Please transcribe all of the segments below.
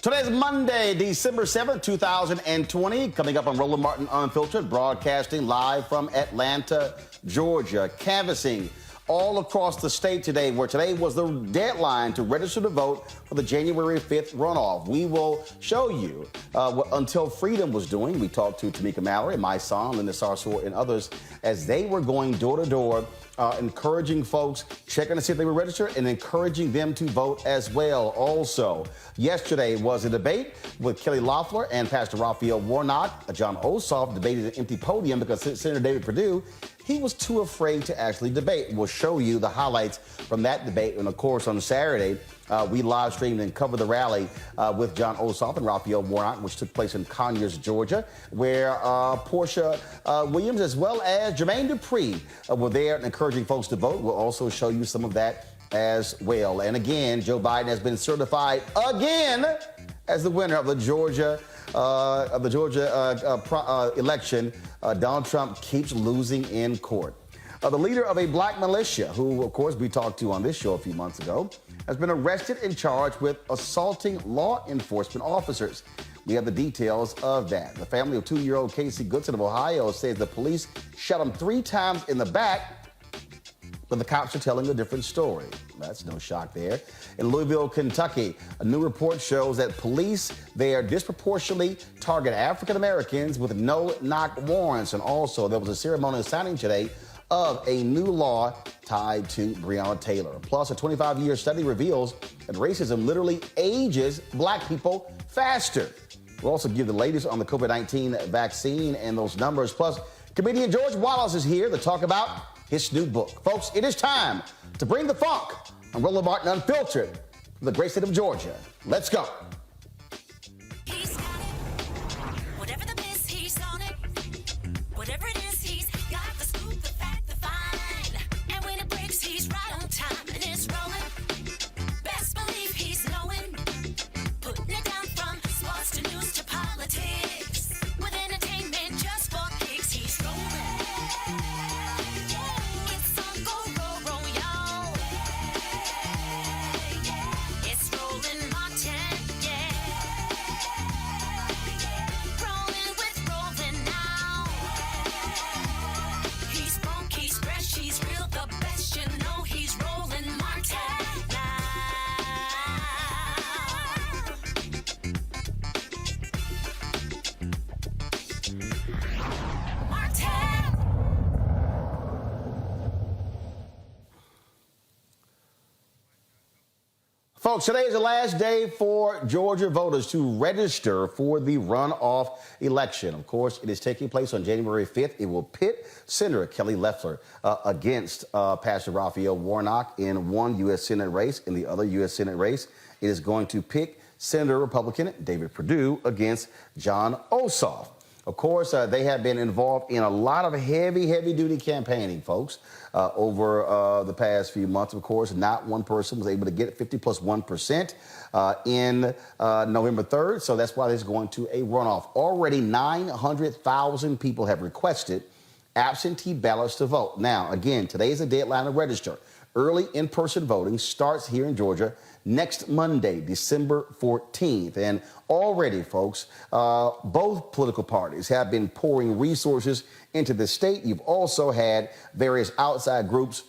Today's Monday, December 7th, 2020. Coming up on Roland Martin Unfiltered, broadcasting live from Atlanta, Georgia, canvassing all across the state today, where today was the deadline to register to vote for the January 5th runoff. We will show you what Until Freedom was doing. We talked to Tamika Mallory, my son, Linda Sarsour, and others as they were going door to door, encouraging folks, checking to see if they were registered and encouraging them to vote as well. Also, yesterday was a debate with Kelly Loeffler and Pastor Raphael Warnock. John Ossoff debated an empty podium because Senator David Perdue, he was too afraid to actually debate. We'll show you the highlights from that debate. And of course, on Saturday, we live streamed and covered the rally with John Ossoff and Raphael Warnock, which took place in Conyers, Georgia, where Portia Williams as well as Jermaine Dupree were there and encouraging folks to vote. We'll also show you some of that as well. And again, Joe Biden has been certified again as the winner of the Georgia election. Donald Trump keeps losing in court. The leader of a black militia, who, of course, we talked to on this show a few months ago, has been arrested and charged with assaulting law enforcement officers. We have the details of that. The family of 2-year-old Casey Goodson of Ohio says the police shot him 3 times in the back, but the cops are telling a different story. That's no shock there. In Louisville, Kentucky, a new report shows that police there disproportionately target African Americans with no-knock warrants. And also, there was a ceremonial signing today of a new law tied to Breonna Taylor. Plus, a 25-year study reveals that racism literally ages black people faster. We'll also give the latest on the COVID-19 vaccine and those numbers. Plus, comedian George Wallace is here to talk about his new book. Folks, it is time to bring the funk on Roland Martin Unfiltered from the great state of Georgia. Let's go. He's got it. Whatever the miss, he's on it. Whatever it is, he's got the scoop, the fact, the find. And when it breaks, he's right on time and it's rolling. Best believe he's knowing. Putting it down from sports to news to politics. With entertainment just for kicks, he's rolling. It's on go, roll, y'all. It's Roland Martin, yeah. Rolling with Roland now. He's funk, he's fresh, he's real, the best, you know he's Roland Martin now. Martin. Folks, today is the last day for Georgia voters to register for the runoff election. Of course, it is taking place on January 5th. It will pit Senator Kelly Loeffler against Pastor Raphael Warnock in one U.S. Senate race. In the other U.S. Senate race, it is going to pick Senator Republican David Perdue against John Ossoff. Of course, they have been involved in a lot of heavy-duty campaigning, folks, over the past few months. Of course, not one person was able to get 50 plus 1% in November 3rd, so that's why there's going to a runoff. Already 900,000 people have requested absentee ballots to vote. Now, again, today is the deadline to register. Early in-person voting starts here in Georgia next Monday, December 14th. And already, folks, both political parties have been pouring resources into the state. You've also had various outside groups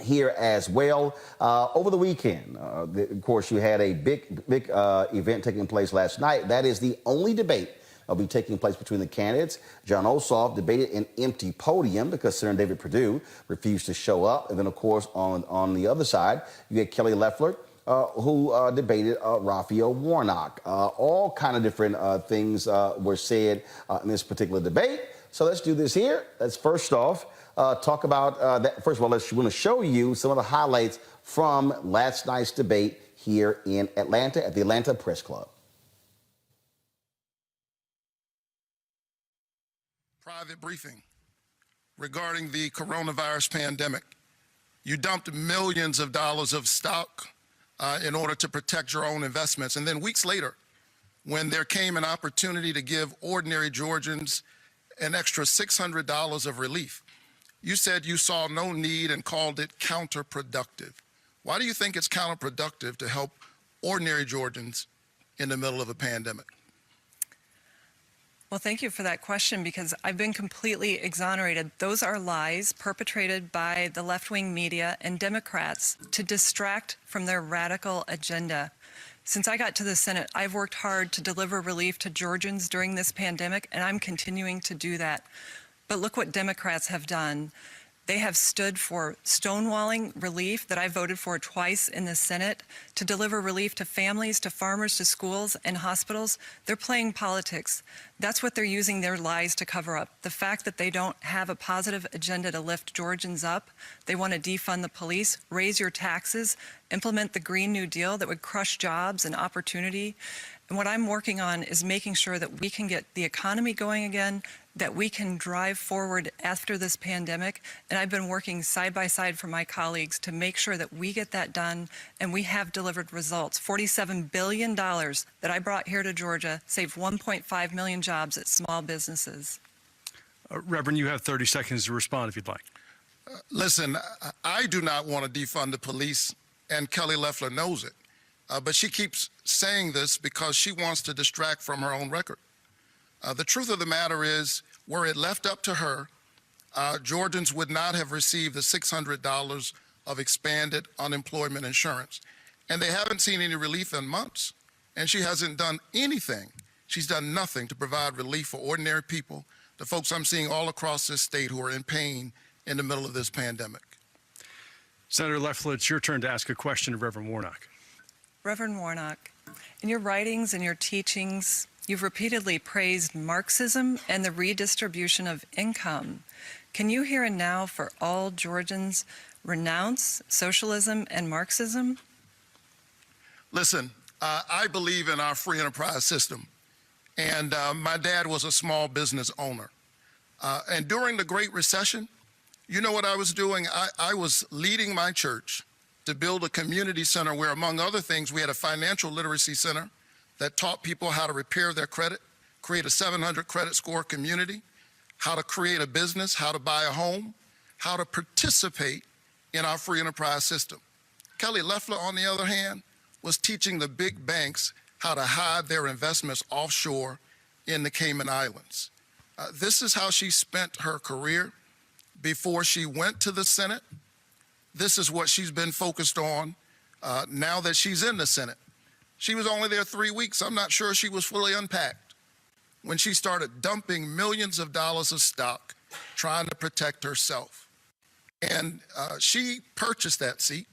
here as well. Over the weekend, of course, you had a big event taking place last night. That is the only debate that'll be taking place between the candidates. John Ossoff debated an empty podium because Senator David Perdue refused to show up. And then, of course, on the other side, you had Kelly Loeffler, who debated Raphael Warnock. All kind of different things were said in this particular debate. So let's do this here. Let's first off talk about that. First of all, want to show you some of the highlights from last night's debate here in Atlanta at the Atlanta Press Club. Private briefing regarding the coronavirus pandemic. You dumped millions of dollars of stock in order to protect your own investments. And then weeks later, when there came an opportunity to give ordinary Georgians an extra $600 of relief, you said you saw no need and called it counterproductive. Why do you think it's counterproductive to help ordinary Georgians in the middle of a pandemic? Well, thank you for that question because I've been completely exonerated. Those are lies perpetrated by the left-wing media and Democrats to distract from their radical agenda. Since I got to the Senate, I've worked hard to deliver relief to Georgians during this pandemic, and I'm continuing to do that. But look what Democrats have done. They have stood for stonewalling relief that I voted for twice in the Senate to deliver relief to families, to farmers, to schools and hospitals. They're playing politics. That's what they're using their lies to cover up. The fact that they don't have a positive agenda to lift Georgians up. They want to defund the police, raise your taxes, implement the Green New Deal that would crush jobs and opportunity. And what I'm working on is making sure that we can get the economy going again, that we can drive forward after this pandemic. And I've been working side by side for my colleagues to make sure that we get that done, and we have delivered results. $47 billion that I brought here to Georgia saved 1.5 million jobs at small businesses. Reverend, you have 30 seconds to respond if you'd like. Listen, I do not want to defund the police, and Kelly Loeffler knows it. But she keeps saying this because she wants to distract from her own record. The truth of the matter is, were it left up to her, Georgians would not have received the $600 of expanded unemployment insurance. And they haven't seen any relief in months. And she hasn't done anything. She's done nothing to provide relief for ordinary people, the folks I'm seeing all across this state who are in pain in the middle of this pandemic. Senator Loeffler, it's your turn to ask a question of Reverend Warnock. Reverend Warnock, in your writings and your teachings, you've repeatedly praised Marxism and the redistribution of income. Can you here and now, for all Georgians, renounce socialism and Marxism? Listen, I believe in our free enterprise system. And my dad was a small business owner. And during the Great Recession, you know what I was doing? I was leading my church to build a community center where, among other things, we had a financial literacy center that taught people how to repair their credit, create a 700 credit score community, how to create a business, how to buy a home, how to participate in our free enterprise system. Kelly Loeffler, on the other hand, was teaching the big banks how to hide their investments offshore in the Cayman Islands. This is how she spent her career before she went to the Senate. This is what she's been focused on now that she's in the Senate. She was only there 3 weeks. I'm not sure she was fully unpacked when she started dumping millions of dollars of stock trying to protect herself. And she purchased that seat.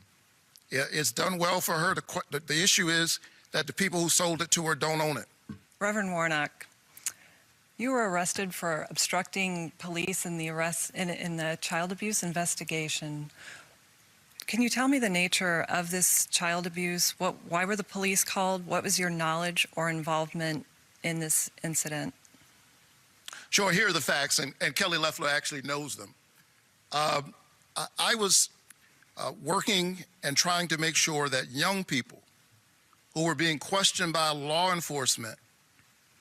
It's done well for her. The issue is that the people who sold it to her don't own it. Reverend Warnock, you were arrested for obstructing police in the child abuse investigation. Can you tell me the nature of this child abuse? Why were the police called? What was your knowledge or involvement in this incident? Sure, here are the facts, and Kelly Loeffler actually knows them. I was working and trying to make sure that young people who were being questioned by law enforcement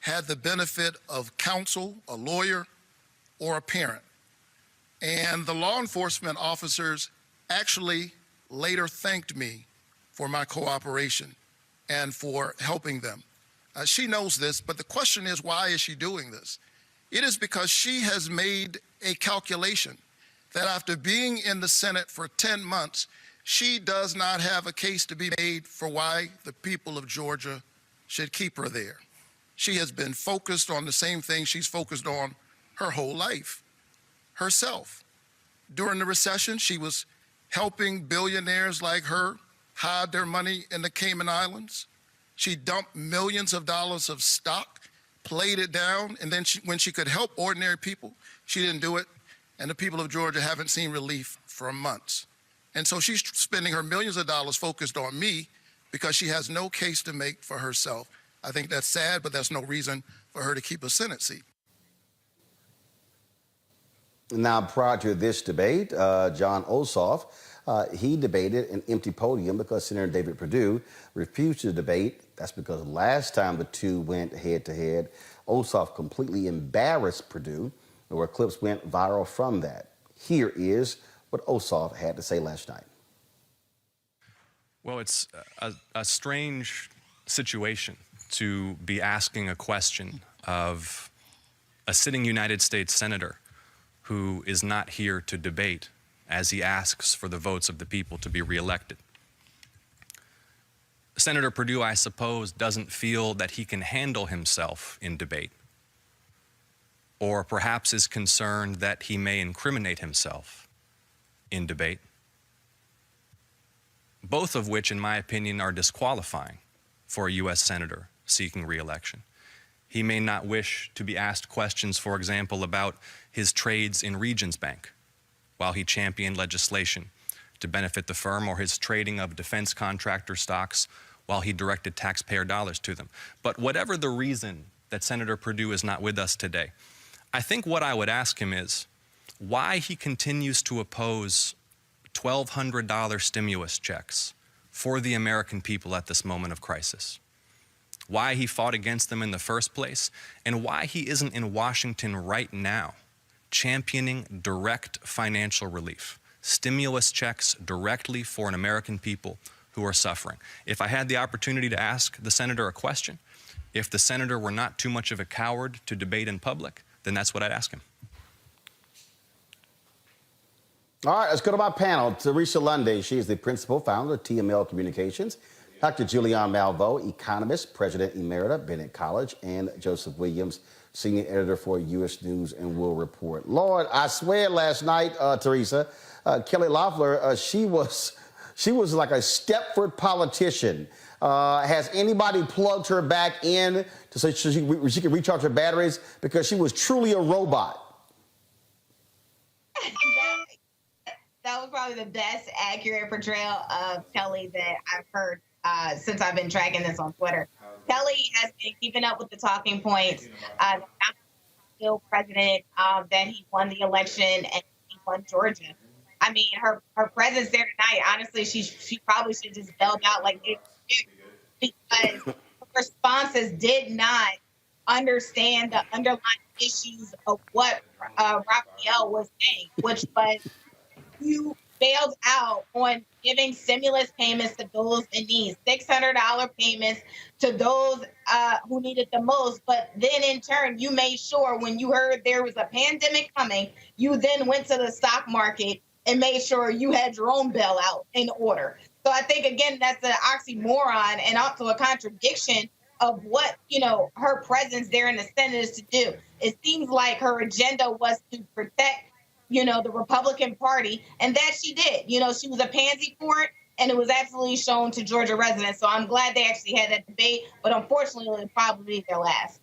had the benefit of counsel, a lawyer, or a parent. And the law enforcement officers actually later thanked me for my cooperation and for helping them. She knows this, but the question is, why is she doing this? It is because she has made a calculation that after being in the Senate for 10 months, she does not have a case to be made for why the people of Georgia should keep her there. She has been focused on the same thing she's focused on her whole life, herself. During the recession, she was helping billionaires like her hide their money in the Cayman Islands. She dumped millions of dollars of stock, played it down, and then when she could help ordinary people, she didn't do it. And the people of Georgia haven't seen relief for months. And so she's spending her millions of dollars focused on me because she has no case to make for herself. I think that's sad, but that's no reason for her to keep a Senate seat. Now, prior to this debate, Jon Ossoff, he debated an empty podium because Senator David Perdue refused to debate. That's because last time the two went head-to-head, Ossoff completely embarrassed Perdue, where clips went viral from that. Here is what Ossoff had to say last night. Well, it's a strange situation to be asking a question of a sitting United States senator who is not here to debate as he asks for the votes of the people to be reelected. Senator Perdue, I suppose, doesn't feel that he can handle himself in debate, or perhaps is concerned that he may incriminate himself in debate, both of which, in my opinion, are disqualifying for a U.S. senator seeking re-election. He may not wish to be asked questions, for example, about his trades in Regions Bank while he championed legislation to benefit the firm, or his trading of defense contractor stocks while he directed taxpayer dollars to them. But whatever the reason that Senator Perdue is not with us today, I think what I would ask him is why he continues to oppose $1,200 stimulus checks for the American people at this moment of crisis, why he fought against them in the first place, and why he isn't in Washington right now championing direct financial relief, stimulus checks directly for an American people who are suffering. If I had the opportunity to ask the senator a question, if the senator were not too much of a coward to debate in public, then that's what I'd ask him. All right, let's go to my panel. Teresa Lundy, she is the principal founder of TML Communications. Dr. Julianne Malveaux, economist, president emerita, Bennett College, and Joseph Williams, senior editor for U.S. News and World Report. Lord, I swear last night, Teresa, Kelly Loeffler, she was like a Stepford politician. Has anybody plugged her back in to say she can recharge her batteries? Because she was truly a robot. That was probably the best accurate portrayal of Kelly that I've heard since I've been tracking this on Twitter. Kelly has been keeping up with the talking points. Still president, that he won the election and he won Georgia. I mean, her presence there tonight, honestly, she probably should just bailed out like this, because her responses did not understand the underlying issues of what Raphael was saying, which was you bailed out on giving stimulus payments to those in need, $600 payments to those who needed the most. But then in turn, you made sure when you heard there was a pandemic coming, you then went to the stock market and made sure you had your own bailout in order. So I think, again, that's an oxymoron and also a contradiction of what, her presence there in the Senate is to do. It seems like her agenda was to protect the Republican Party, and that she did. She was a pansy for it, and it was absolutely shown to Georgia residents. So I'm glad they actually had that debate, but unfortunately, it'll probably be their last.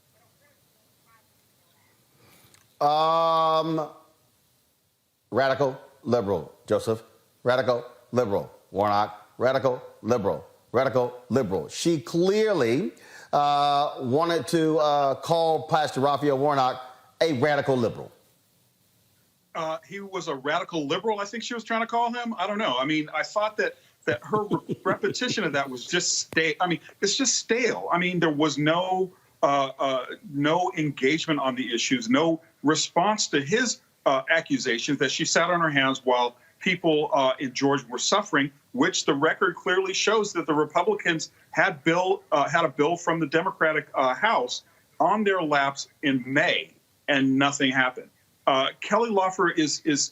Radical liberal, Joseph. Radical liberal, Warnock. Radical liberal, radical liberal. She clearly wanted to call Pastor Raphael Warnock a radical liberal. He was a radical liberal, I think she was trying to call him. I don't know. I mean, I thought that her repetition of that was just stale. I mean, it's just stale. I mean, there was no engagement on the issues, no response to his accusations that she sat on her hands while people in Georgia were suffering, which the record clearly shows that the Republicans had a bill from the Democratic House on their laps in May, and nothing happened. Kelly Loeffler is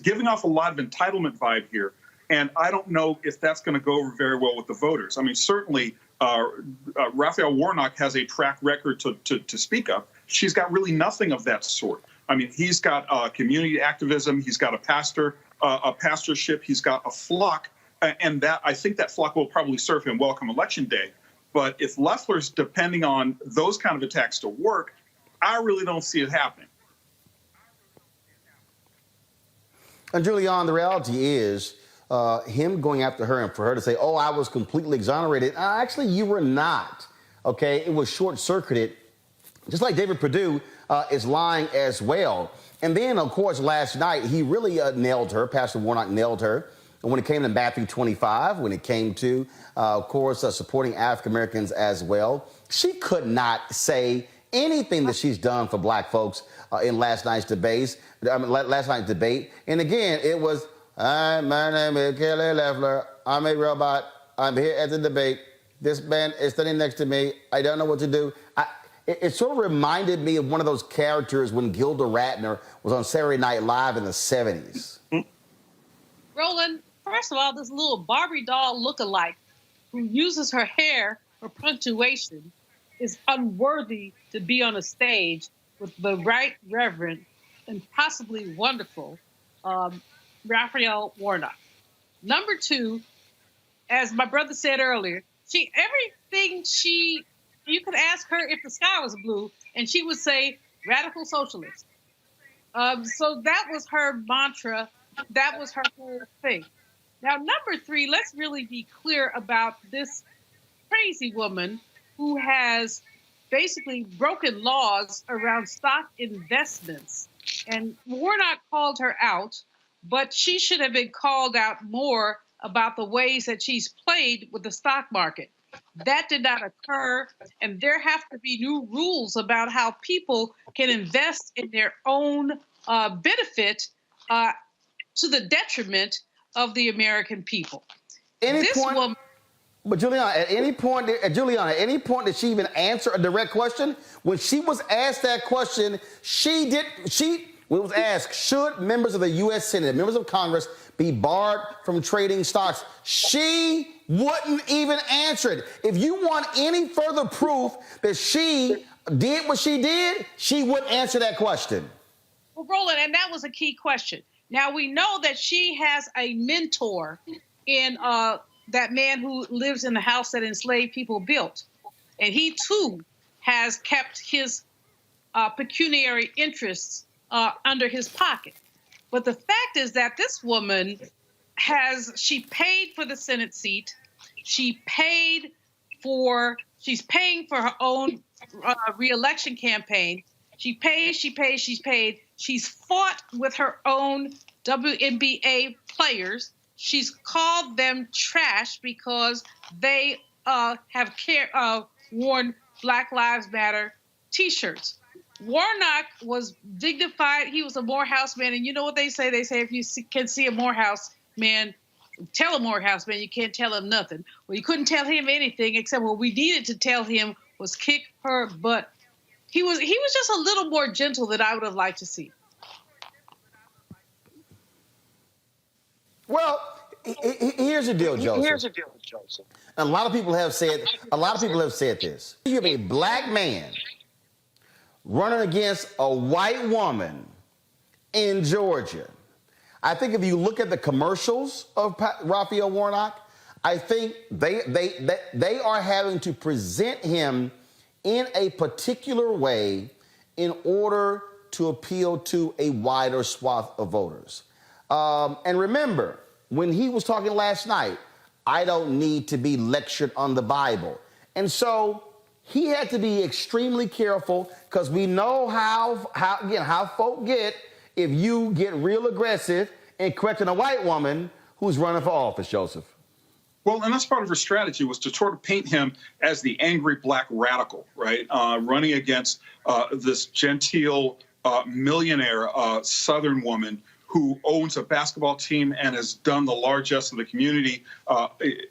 giving off a lot of entitlement vibe here, and I don't know if that's going to go over very well with the voters. I mean, certainly Raphael Warnock has a track record to speak of. She's got really nothing of that sort. I mean, he's got community activism, he's got a pastorship, he's got a flock, and that I think that flock will probably serve him well come Election Day. But if Loeffler's depending on those kind of attacks to work, I really don't see it happening. And Julianne, the reality is him going after her and for her to say, oh, I was completely exonerated. Actually, you were not. Okay, it was short-circuited. Just like David Perdue is lying as well. And then, of course, last night, he really nailed her. Pastor Warnock nailed her. And when it came to Matthew 25, when it came to, of course, supporting African-Americans as well, she could not say anything that she's done for black folks in last night's debate. And again, it was, my name is Kelly Loeffler. I'm a robot. I'm here at the debate. This man is standing next to me. I don't know what to do. It sort of reminded me of one of those characters when Gilda Radner was on Saturday Night Live in the 70s. Roland, first of all, this little Barbie doll lookalike who uses her hair for punctuation is unworthy to be on a stage with the Right Reverend and possibly wonderful Raphael Warnock. Number two, as my brother said earlier, you could ask her if the sky was blue, and she would say radical socialist. So that was her mantra. That was her whole thing. Now, number three, let's really be clear about this crazy woman who has basically broken laws around stock investments. And Warnock called her out, but she should have been called out more about the ways that she's played with the stock market. That did not occur, and there have to be new rules about how people can invest in their own benefit to the detriment of the American people. But Juliana, at any point did she even answer a direct question? When she was asked that question, when it was asked, should members of the U.S. Senate, members of Congress, be barred from trading stocks? She wouldn't even answer it. If you want any further proof that she did what she did, she wouldn't answer that question. Well, Roland, and that was a key question. Now, we know that she has a mentor in that man who lives in the house that enslaved people built. And he, too, has kept his pecuniary interests under his pocket. But the fact is that this woman she paid for the Senate seat. She's paying for her own reelection campaign. She paid. She's fought with her own WNBA players. She's called them trash because they have worn Black Lives Matter T-shirts. Warnock was dignified. He was a Morehouse man. And you know what they say? They say if you can see a Morehouse man, tell a Morehouse man, you can't tell him nothing. Well, you couldn't tell him anything except what we needed to tell him was kick her butt. He was just a little more gentle than I would have liked to see. Well, here's the deal, Joseph. A lot of people have said this. You have a black man running against a white woman in Georgia. I think if you look at the commercials of Raphael Warnock, I think they are having to present him in a particular way in order to appeal to a wider swath of voters. And remember, when he was talking last night, I don't need to be lectured on the Bible. And so he had to be extremely careful because we know how folk get if you get real aggressive and correcting a white woman who's running for office, Joseph. Well, and that's part of her strategy was to sort of paint him as the angry black radical, right? Running against this genteel millionaire Southern woman who owns a basketball team and has done the largesse of the community done the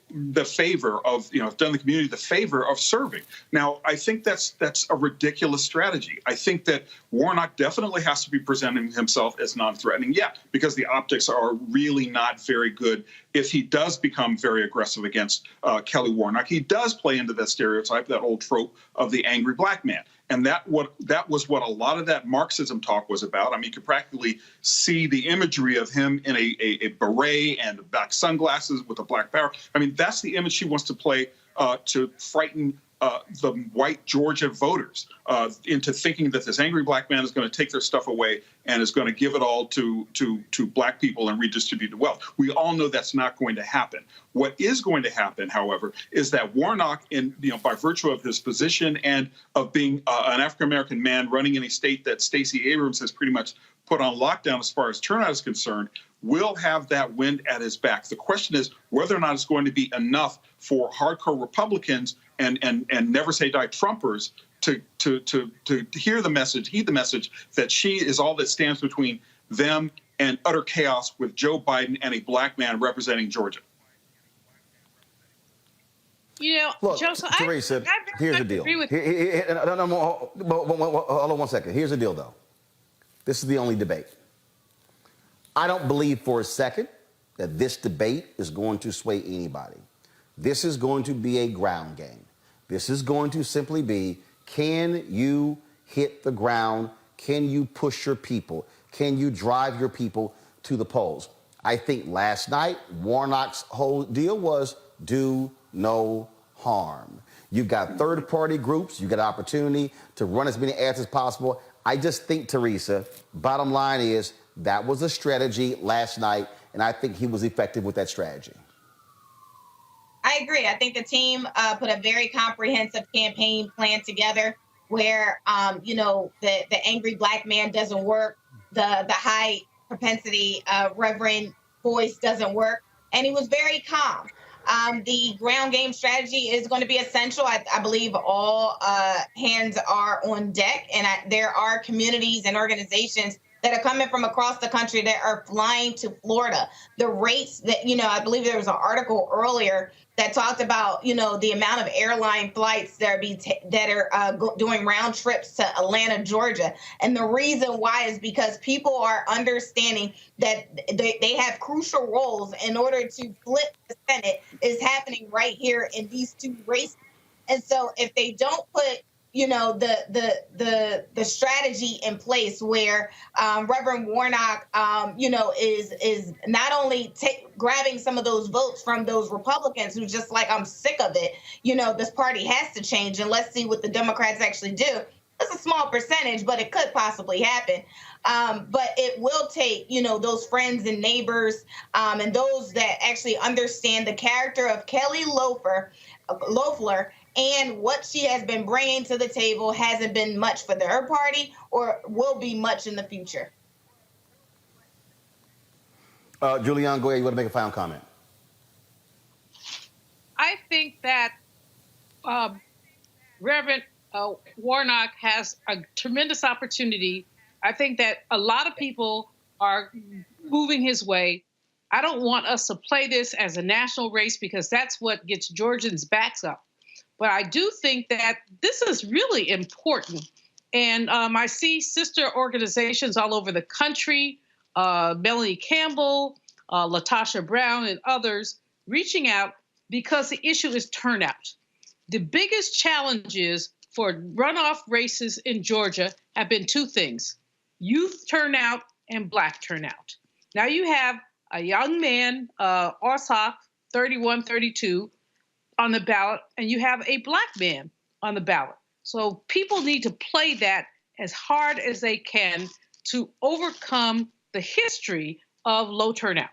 community the favor of serving. Now, I think that's a ridiculous strategy. I think that Warnock definitely has to be presenting himself as non-threatening, because the optics are really not very good. If he does become very aggressive against Kelly Warnock, he does play into that stereotype, that old trope of the angry black man. And that was what a lot of that Marxism talk was about. I mean, you could practically see the imagery of him in a beret and black sunglasses with a black power. I mean, that's the image she wants to play to frighten the white Georgia voters into thinking that this angry black man is going to take their stuff away and is going to give it all to black people and redistribute the wealth. We all know that's not going to happen. What is going to happen, however, is that Warnock, by virtue of his position and of being an African-American man running in a state that Stacey Abrams has pretty much put on lockdown as far as turnout is concerned, will have that wind at his back. The question is whether or not it's going to be enough for hardcore Republicans and never say die Trumpers to heed the message that she is all that stands between them and utter chaos with Joe Biden and a black man representing Georgia. You know, Look, Joseph, Teresa, I very here's much the deal. agree with Hold on one second. Here's the deal, though. This is the only debate. I don't believe for a second that this debate is going to sway anybody. This is going to be a ground game. This is going to simply be, can you hit the ground? Can you push your people? Can you drive your people to the polls? I think last night, Warnock's whole deal was do no harm. You've got third-party groups. You've got an opportunity to run as many ads as possible. I just think, Teresa, bottom line is that was a strategy last night, and I think he was effective with that strategy. I agree. I think the team put a very comprehensive campaign plan together where, the angry black man doesn't work, the high propensity reverend voice doesn't work, and he was very calm. The ground game strategy is going to be essential. I believe all hands are on deck, and there are communities and organizations that are coming from across the country that are flying to Florida. The rates that, I believe there was an article earlier that talked about, the amount of airline flights that are doing round trips to Atlanta, Georgia. And the reason why is because people are understanding that they have crucial roles in order to flip the Senate is happening right here in these two races. And so if they don't put the strategy in place where Reverend Warnock, is not only grabbing some of those votes from those Republicans who just like, I'm sick of it. This party has to change, and let's see what the Democrats actually do. It's a small percentage, but it could possibly happen. But it will take, those friends and neighbors and those that actually understand the character of Kelly Loeffler, and what she has been bringing to the table hasn't been much for her party or will be much in the future. Julianne, go ahead. You want to make a final comment? I think that Reverend Warnock has a tremendous opportunity. I think that a lot of people are moving his way. I don't want us to play this as a national race because that's what gets Georgians' backs up. But I do think that this is really important. And I see sister organizations all over the country, Melanie Campbell, Latasha Brown, and others reaching out because the issue is turnout. The biggest challenges for runoff races in Georgia have been two things: youth turnout and black turnout. Now you have a young man, Ossoff, 31, 32, on the ballot, and you have a black man on the ballot. So people need to play that as hard as they can to overcome the history of low turnout.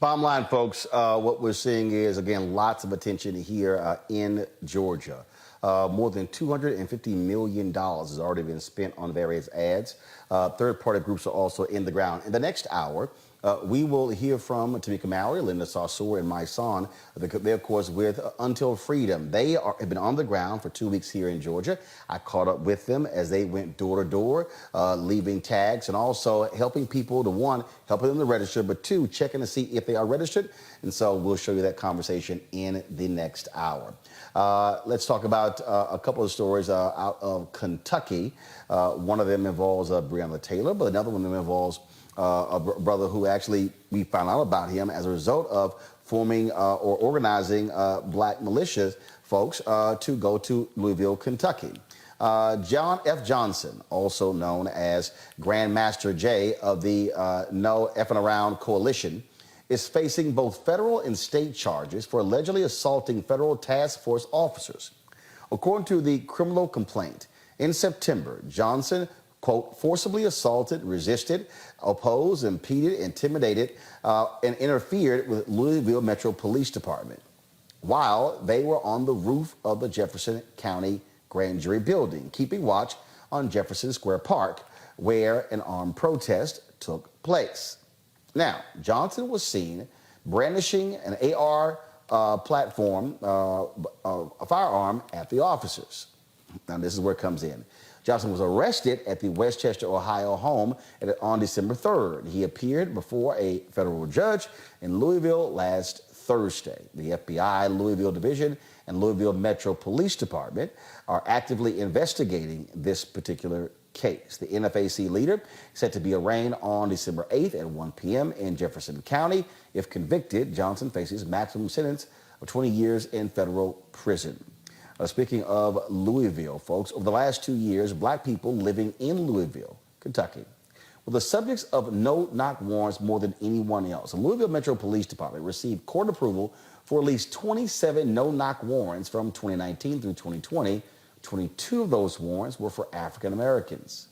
Bottom line, folks, what we're seeing is, again, lots of attention here in Georgia. More than $250 million has already been spent on various ads. Third-party groups are also in the ground. In the next hour, we will hear from Tamika Mallory, Linda Saussure, and my son. They're, of course, with Until Freedom. They have been on the ground for 2 weeks here in Georgia. I caught up with them as they went door to door, leaving tags and also helping people to, one, helping them to register, but two, checking to see if they are registered. And so we'll show you that conversation in the next hour. Let's talk about a couple of stories out of Kentucky. One of them involves Breonna Taylor, but another one involves a brother who actually, we found out about him as a result of forming or organizing black militias folks to go to Louisville, Kentucky. John F. Johnson, also known as Grandmaster Jay of the No Effing Around Coalition, is facing both federal and state charges for allegedly assaulting federal task force officers. According to the criminal complaint, in September, Johnson, quote, forcibly assaulted, resisted, opposed, impeded, intimidated, and interfered with Louisville Metro Police Department while they were on the roof of the Jefferson County Grand Jury building, keeping watch on Jefferson Square Park, where an armed protest took place. Now, Johnson was seen brandishing an AR platform, a firearm at the officers. Now, this is where it comes in. Johnson was arrested at the Westchester, Ohio home on December 3rd. He appeared before a federal judge in Louisville last Thursday. The FBI, Louisville Division, and Louisville Metro Police Department are actively investigating this particular case. The NFAC leader is set to be arraigned on December 8th at 1 p.m. in Jefferson County. If convicted, Johnson faces maximum sentence of 20 years in federal prison. Speaking of Louisville, folks, over the last 2 years, black people living in Louisville, Kentucky, were the subjects of no-knock warrants more than anyone else. The Louisville Metro Police Department received court approval for at least 27 no-knock warrants from 2019 through 2020. 22 of those warrants were for African Americans.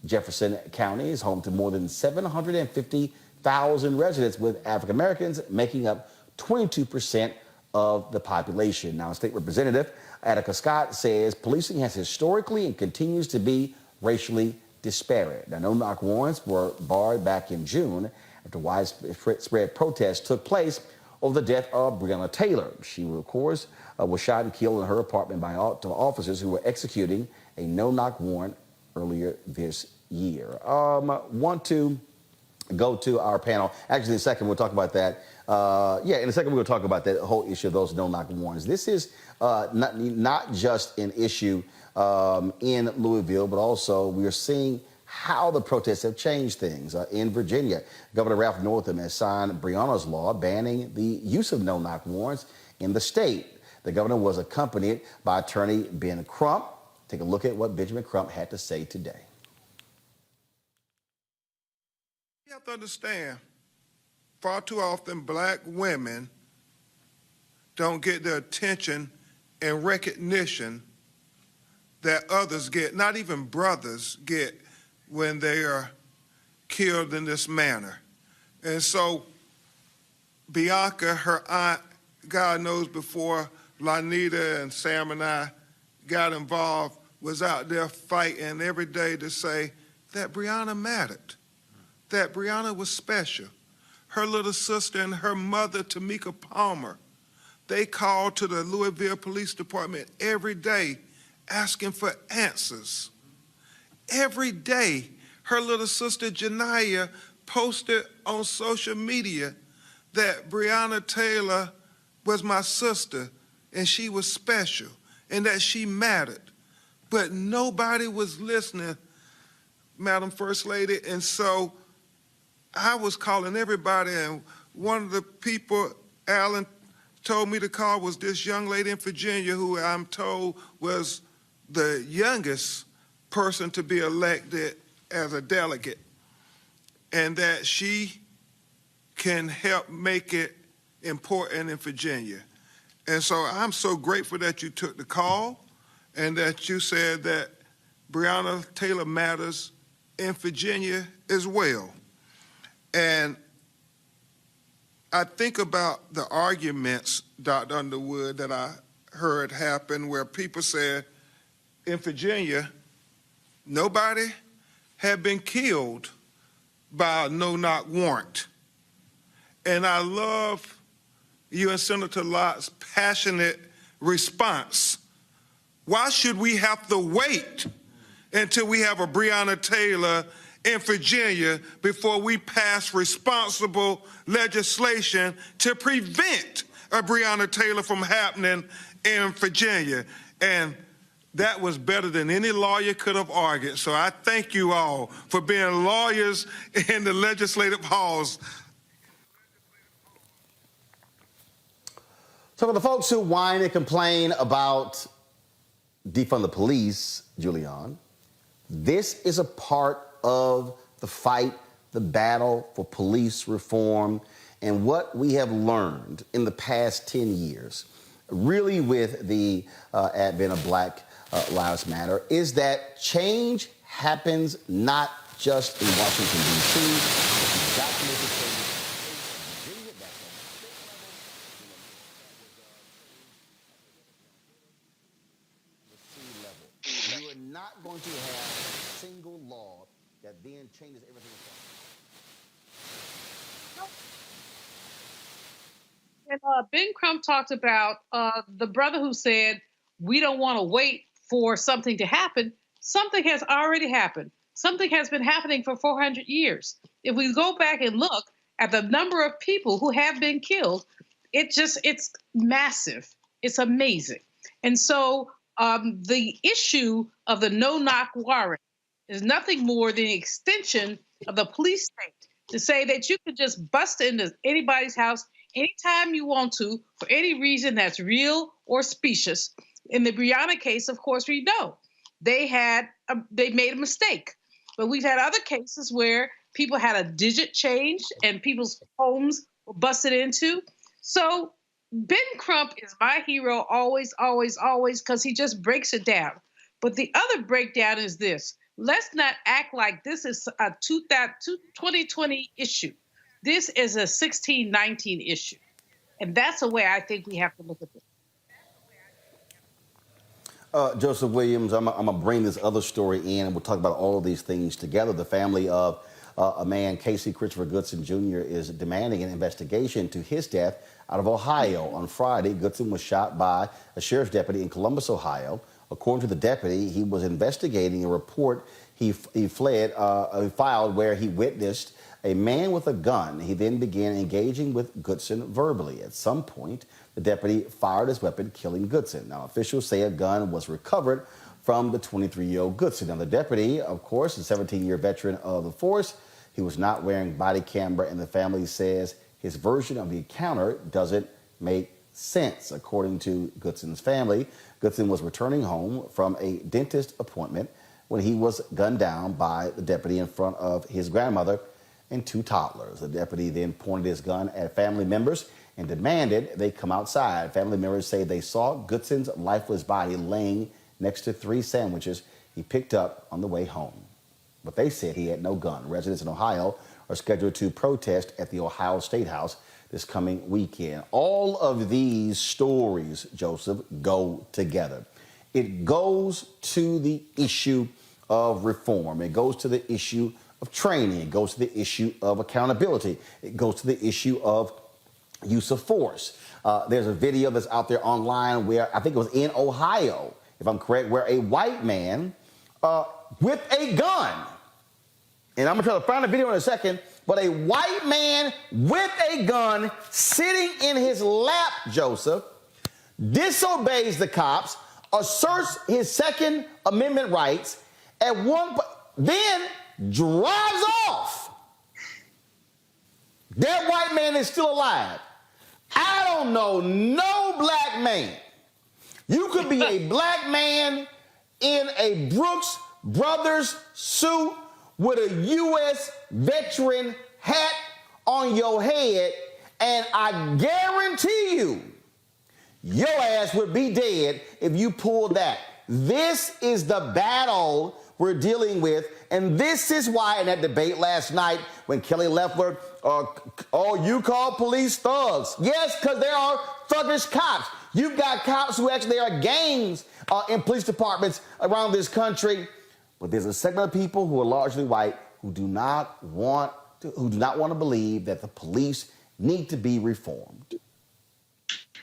Jefferson County is home to more than 750,000 residents, with African Americans making up 22% of the population. Now, State Representative Attica Scott says policing has historically and continues to be racially disparate. Now, no-knock warrants were barred back in June after widespread protests took place over the death of Breonna Taylor. She, of course, was shot and killed in her apartment by officers who were executing a no-knock warrant earlier this year. Want to go to our panel. Actually, in a second, we'll talk about that. In a second, we're going to talk about that whole issue of those no-knock warrants. This is not just an issue in Louisville, but also we are seeing how the protests have changed things. In Virginia, Governor Ralph Northam has signed Breonna's law banning the use of no-knock warrants in the state. The governor was accompanied by attorney Ben Crump. Take a look at what Benjamin Crump had to say today. You have to understand, far too often black women don't get the attention and recognition that others get, not even brothers get, when they are killed in this manner. And so Bianca, her aunt, God knows before Lanita and Sam and I got involved, was out there fighting every day to say that Breonna mattered, that Breonna was special. Her little sister and her mother, Tamika Palmer, they called to the Louisville Police Department every day asking for answers. Every day, her little sister Janiyah posted on social media that Breonna Taylor was my sister and she was special and that she mattered. But nobody was listening, Madam First Lady, and so I was calling everybody, and one of the people Alan told me to call was this young lady in Virginia who I'm told was the youngest person to be elected as a delegate, and that she can help make it important in Virginia. And so I'm so grateful that you took the call and that you said that Breonna Taylor matters in Virginia as well. And I think about the arguments, Dr. Underwood, that I heard happen where people said in Virginia, nobody had been killed by a no-knock warrant. And I love you and Senator Lott's passionate response. Why should we have to wait until we have a Breonna Taylor in Virginia before we pass responsible legislation to prevent a Breonna Taylor from happening in Virginia? And that was better than any lawyer could have argued. So I thank you all for being lawyers in the legislative halls. So for the folks who whine and complain about defund the police, Julian, this is a part of the fight, the battle for police reform, and what we have learned in the past 10 years, really with the advent of Black Lives Matter, is that change happens not just in Washington, D.C. You've got to make it change. You are not going to have a single law that then changes everything else. And Ben Crump talked about the brother who said, we don't want to wait for something to happen. Something has already happened. Something has been happening for 400 years. If we go back and look at the number of people who have been killed it's massive. It's amazing. And so the issue of the no-knock warrant is nothing more than an extension of the police state to say that you could just bust into anybody's house anytime you want to for any reason that's real or specious. In the Brianna case, of course, we know they made a mistake. But we've had other cases where people had a digit changed and people's homes were busted into. So Ben Crump is my hero always, always, always, because he just breaks it down. But the other breakdown is this. Let's not act like this is a 2020 issue. This is a 1619 issue. And that's the way I think we have to look at this. Joseph Williams, I'm going to bring this other story in, and we'll talk about all of these things together. The family of a man, Casey Christopher Goodson Jr., is demanding an investigation to his death out of Ohio. On Friday, Goodson was shot by a sheriff's deputy in Columbus, Ohio. According to the deputy, he was investigating a report he filed where he witnessed a man with a gun. He then began engaging with Goodson verbally. At some point, the deputy fired his weapon, killing Goodson. Now, officials say a gun was recovered from the 23-year-old Goodson. Now, the deputy, of course, a 17-year veteran of the force, he was not wearing body camera, and the family says his version of the encounter doesn't make sense. According to Goodson's family, Goodson was returning home from a dentist appointment when he was gunned down by the deputy in front of his grandmother and two toddlers. The deputy then pointed his gun at family members and demanded they come outside. Family members say they saw Goodson's lifeless body laying next to 3 sandwiches he picked up on the way home. But they said he had no gun. Residents in Ohio are scheduled to protest at the Ohio State House this coming weekend. All of these stories, Joseph, go together. It goes to the issue of reform. It goes to the issue of training. It goes to the issue of accountability. It goes to the issue of use of force. There's a video that's out there online where, I think it was in Ohio, if I'm correct, where a white man with a gun, and I'm going to try to find the video in a second, but a white man with a gun sitting in his lap, Joseph, disobeys the cops, asserts his Second Amendment rights, then drives off. That white man is still alive. I don't know no black man. You could be a black man in a Brooks Brothers suit with a U.S. veteran hat on your head, and I guarantee you, your ass would be dead if you pulled that. This is the battle we're dealing with, and this is why in that debate last night when Kelly Loeffler, you call police thugs. Yes, because there are thuggish cops. You've got cops who actually are gangs in police departments around this country, but there's a segment of people who are largely white who do not want to believe that the police need to be reformed.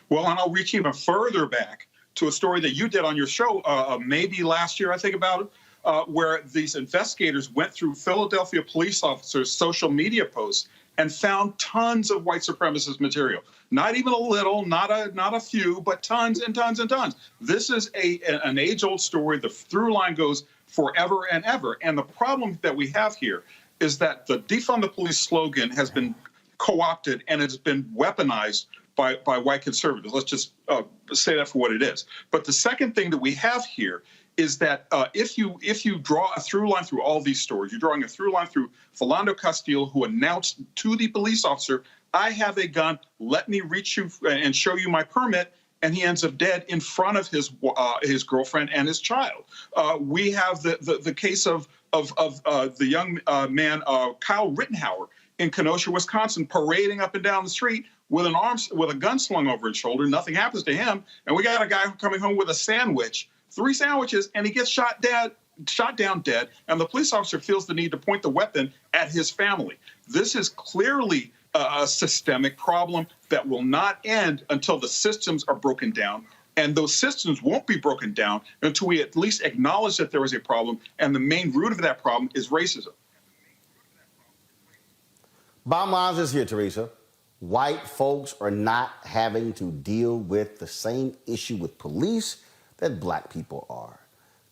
Well, and I'll reach even further back to a story that you did on your show maybe last year, I think, about it, where these investigators went through Philadelphia police officers' social media posts and found tons of white supremacist material. Not even a little, not a few, but tons and tons and tons. This is an age-old story. The through line goes forever and ever. And the problem that we have here is that the defund the police slogan has been co-opted and it's been weaponized by white conservatives. Let's just say that for what it is. But the second thing that we have here is that if you draw a through line through all these stories, you're drawing a through line through Philando Castile, who announced to the police officer, I have a gun, let me reach you and show you my permit, and he ends up dead in front of his girlfriend and his child. We have the case of the young man, Kyle Rittenhauer, in Kenosha, Wisconsin, parading up and down the street with a gun slung over his shoulder. Nothing happens to him. And we got a guy coming home with a sandwich, 3 sandwiches, and he gets shot down dead. And the police officer feels the need to point the weapon at his family. This is clearly a systemic problem that will not end until the systems are broken down. And those systems won't be broken down until we at least acknowledge that there is a problem. And the main root of that problem is racism. Bottom line is here, Teresa. White folks are not having to deal with the same issue with police that black people are.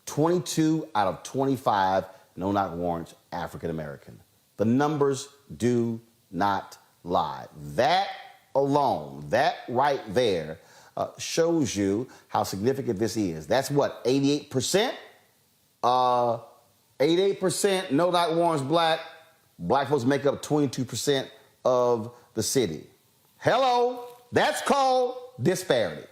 22 out of 25 no-knock warrants African American. The numbers do not lie. That alone, that right there, shows you how significant this is. That's what, 88%? 88% no-knock warrants black. Black folks make up 22% of the city. Hello, that's called disparity.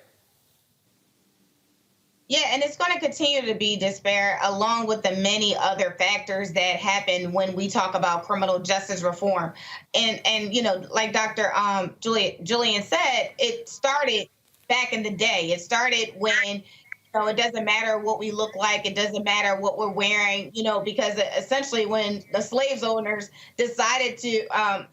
Yeah, and it's going to continue to be disparate along with the many other factors that happen when we talk about criminal justice reform. And you know, like Dr. Julian said, it started back in the day. It started when, you know, it doesn't matter what we look like. It doesn't matter what we're wearing, you know, because essentially when the slaves owners decided to,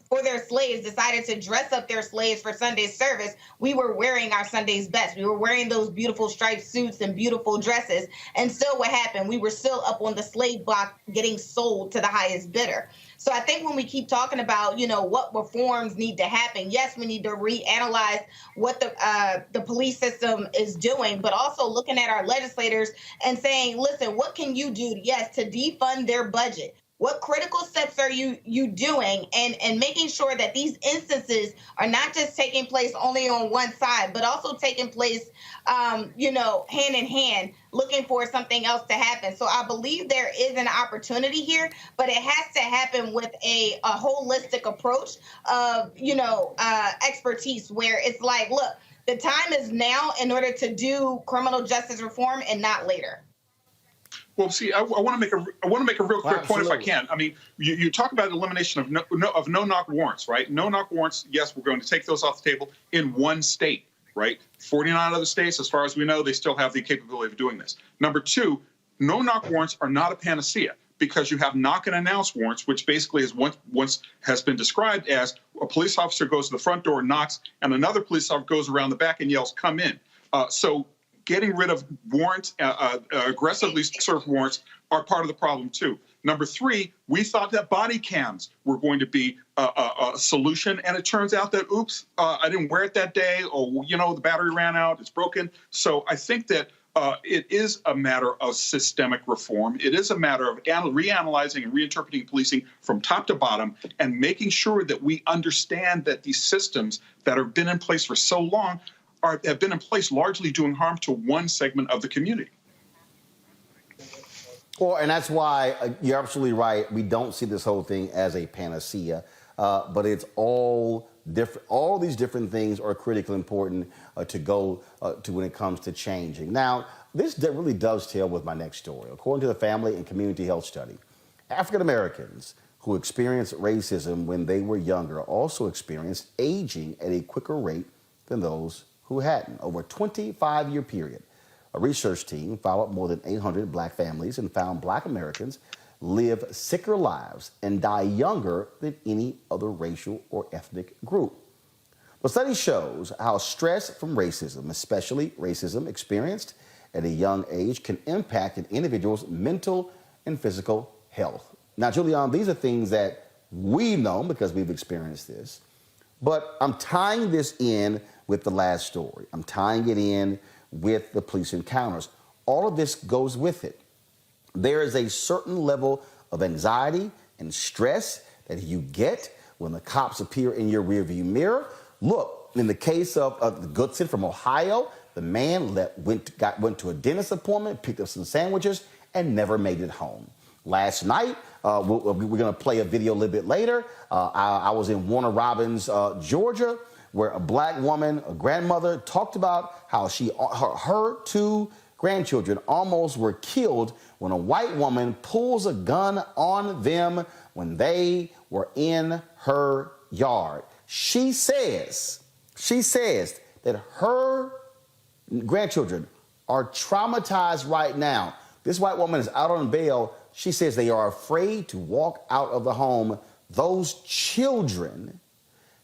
for their slaves, decided to dress up their slaves for Sunday service, we were wearing our Sunday's best. We were wearing those beautiful striped suits and beautiful dresses. And still what happened? We were still up on the slave block getting sold to the highest bidder. So I think when we keep talking about, you know, what reforms need to happen, yes, we need to reanalyze what the police system is doing, but also looking at our legislators and saying, listen, what can you do, yes, to defund their budget? What critical steps are you doing and making sure that these instances are not just taking place only on one side, but also taking place, you know, hand in hand, looking for something else to happen. So I believe there is an opportunity here, but it has to happen with a holistic approach of, you know, expertise where it's like, look, the time is now in order to do criminal justice reform and not later. Well, see, I want to make a real quick point if I can. I mean, you talk about elimination of no-knock warrants, right? No-knock warrants. Yes, we're going to take those off the table in one state, right? 49 other states, as far as we know, they still have the capability of doing this. Number two, no-knock warrants are not a panacea because you have knock and announce warrants, which basically is once has been described as a police officer goes to the front door, knocks, and another police officer goes around the back and yells, "Come in." So getting rid of warrants, aggressively served warrants, are part of the problem too. Number three, we thought that body cams were going to be a solution, and it turns out that, oops, I didn't wear it that day, or, you know, the battery ran out, it's broken. So I think that it is a matter of systemic reform. It is a matter of reanalyzing and reinterpreting policing from top to bottom and making sure that we understand that these systems that have been in place for so long have been in place largely doing harm to one segment of the community. Well, and that's why you're absolutely right. We don't see this whole thing as a panacea, but it's all different. All these different things are critically important to go to when it comes to changing. Now, this really does tell with my next story. According to the Family and Community Health Study, African Americans who experienced racism when they were younger also experienced aging at a quicker rate than those who hadn't. Over a 25-year period, a research team followed more than 800 black families and found black Americans live sicker lives and die younger than any other racial or ethnic group. The study shows how stress from racism, especially racism experienced at a young age, can impact an individual's mental and physical health. Now, Julian, these are things that we know because we've experienced this, but I'm tying this in with the last story. I'm tying it in with the police encounters. All of this goes with it. There is a certain level of anxiety and stress that you get when the cops appear in your rearview mirror. Look, in the case of Goodson from Ohio, the man went to a dentist appointment, picked up some sandwiches, and never made it home. Last night, we're going to play a video a little bit later. I was in Warner Robins, Georgia, where a black woman, a grandmother, talked about how her two grandchildren almost were killed when a white woman pulls a gun on them when they were in her yard. She says that her grandchildren are traumatized right now. This white woman is out on bail. She says they are afraid to walk out of the home. Those children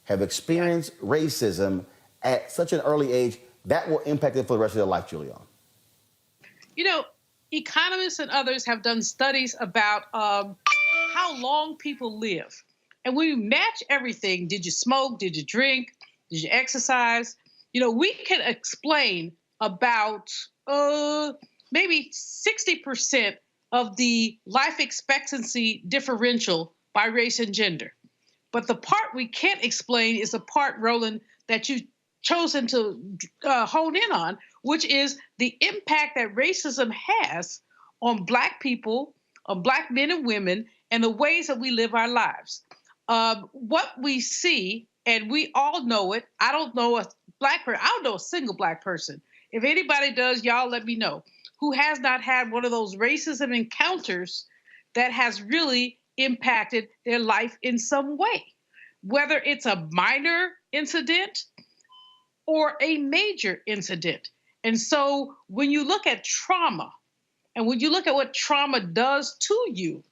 have experienced racism at such an early age that will impact them for the rest of their life, Julian. You know, economists and others have done studies about how long people live. And when you match everything, did you smoke? Did you drink? Did you exercise? We can explain about maybe 60% of the life expectancy differential by race and gender. But the part we can't explain is the part, Roland, that you've chosen to hone in on, which is the impact that racism has on Black people, on Black men and women, and the ways that we live our lives. What we see, and we all know it, I don't know a Black person, I don't know a single Black person. If anybody does, y'all let me know, who has not had one of those racism encounters that has really impacted their life in some way, whether it's a minor incident or a major incident. And so when you look at trauma, and when you look at what trauma does to you,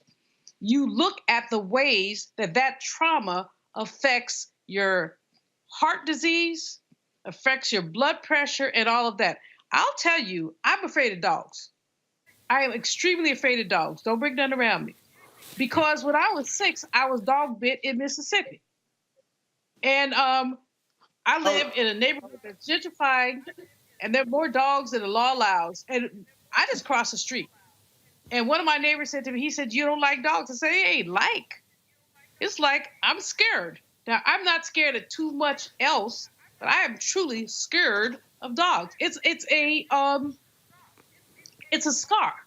you look at the ways that that trauma affects your heart disease, affects your blood pressure, and all of that. I'll tell you, I'm afraid of dogs. I am extremely afraid of dogs. Don't bring none around me. Because when I was 6, I was dog bit in Mississippi. And I live in a neighborhood that's gentrifying, and there are more dogs than the law allows. And I just crossed the street. And one of my neighbors said to me, he said, "You don't like dogs?" I said, "Hey, like. It's like I'm scared." Now, I'm not scared of too much else, but I am truly scared of dogs. It's a scar.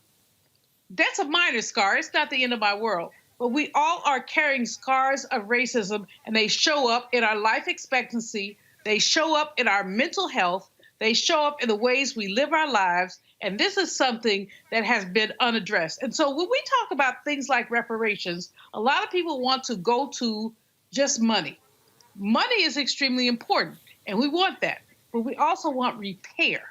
That's a minor scar. It's not the end of my world. But we all are carrying scars of racism, and they show up in our life expectancy. They show up in our mental health. They show up in the ways we live our lives. And this is something that has been unaddressed. And so when we talk about things like reparations, a lot of people want to go to just money. Money is extremely important, and we want that. But we also want repair.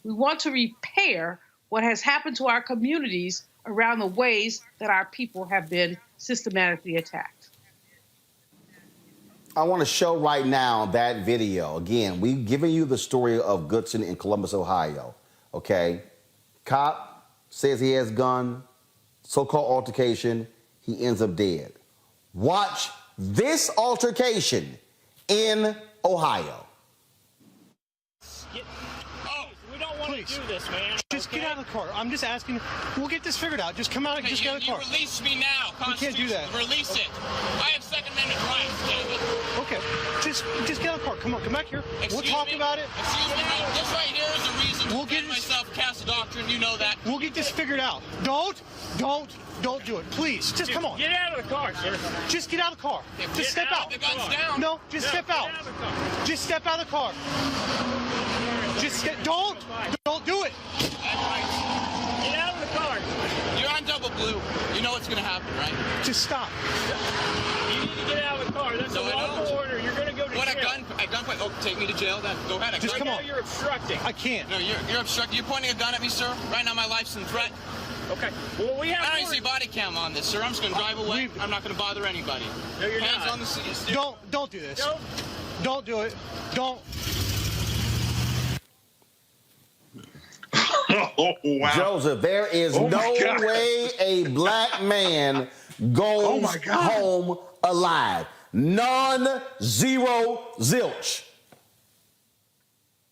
We want to repair what has happened to our communities around the ways that our people have been systematically attacked. I want to show right now that video. Again, we've given you the story of Goodson in Columbus, Ohio. Okay? Cop says he has gun, so-called altercation, he ends up dead. Watch this altercation in Ohio. We don't want to do this, man. Just get out of the car. I'm just asking. We'll get this figured out. Just come out and just get out of the car. You release me now. You can't do that. Release it. I have Second Amendment rights, David. Okay. Just get out of the car. Come on, come back here. We'll talk about it. Excuse me. This right here is the reason to defend myself, cast a doctrine. You know that. We'll get this figured out. Don't do it. Please. Just come on. Get out of the car, sir. Just get out of the car. Just step out. The gun's down. No, just step out. Just step out of the car. Don't do it. Get out of the car. You're on double blue. You know what's going to happen, right? Just stop. You need to get out of the car. That's a lawful order. You're going to go to jail. What, a gunpoint? Oh, take me to jail then? Go ahead. Just come on. You're obstructing. I can't. No, you're obstructing. You're pointing a gun at me, sir? Right now my life's in threat. Okay. Well, we have. I don't even see body cam on this, sir. I'm just going to drive away. I'm not going to bother anybody. No, you're Hands not. On the seat. Don't do this. No. Don't do it. Don't. Oh, wow. Joseph, there is no way a Black man goes home alive. None, zero, zilch.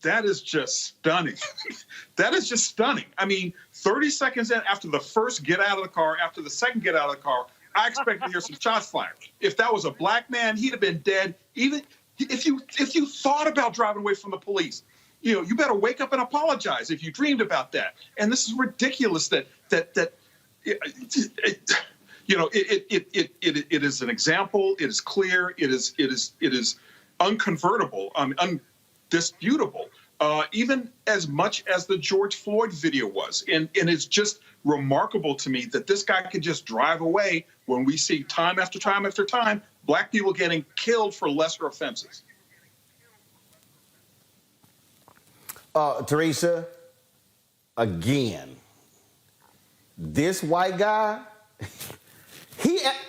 That is just stunning. That is just stunning. I mean, 30 seconds in, after the first get out of the car, after the second get out of the car, I expected to hear some shots fired. If that was a Black man, he'd have been dead. Even if you thought about driving away from the police, you better wake up and apologize if you dreamed about that. And this is ridiculous that it is an example. It is clear. It is unconvertible, undisputable. Even as much as the George Floyd video was. And it's just remarkable to me that this guy could just drive away when we see time after time after time Black people getting killed for lesser offenses. Teresa, again, this white guy,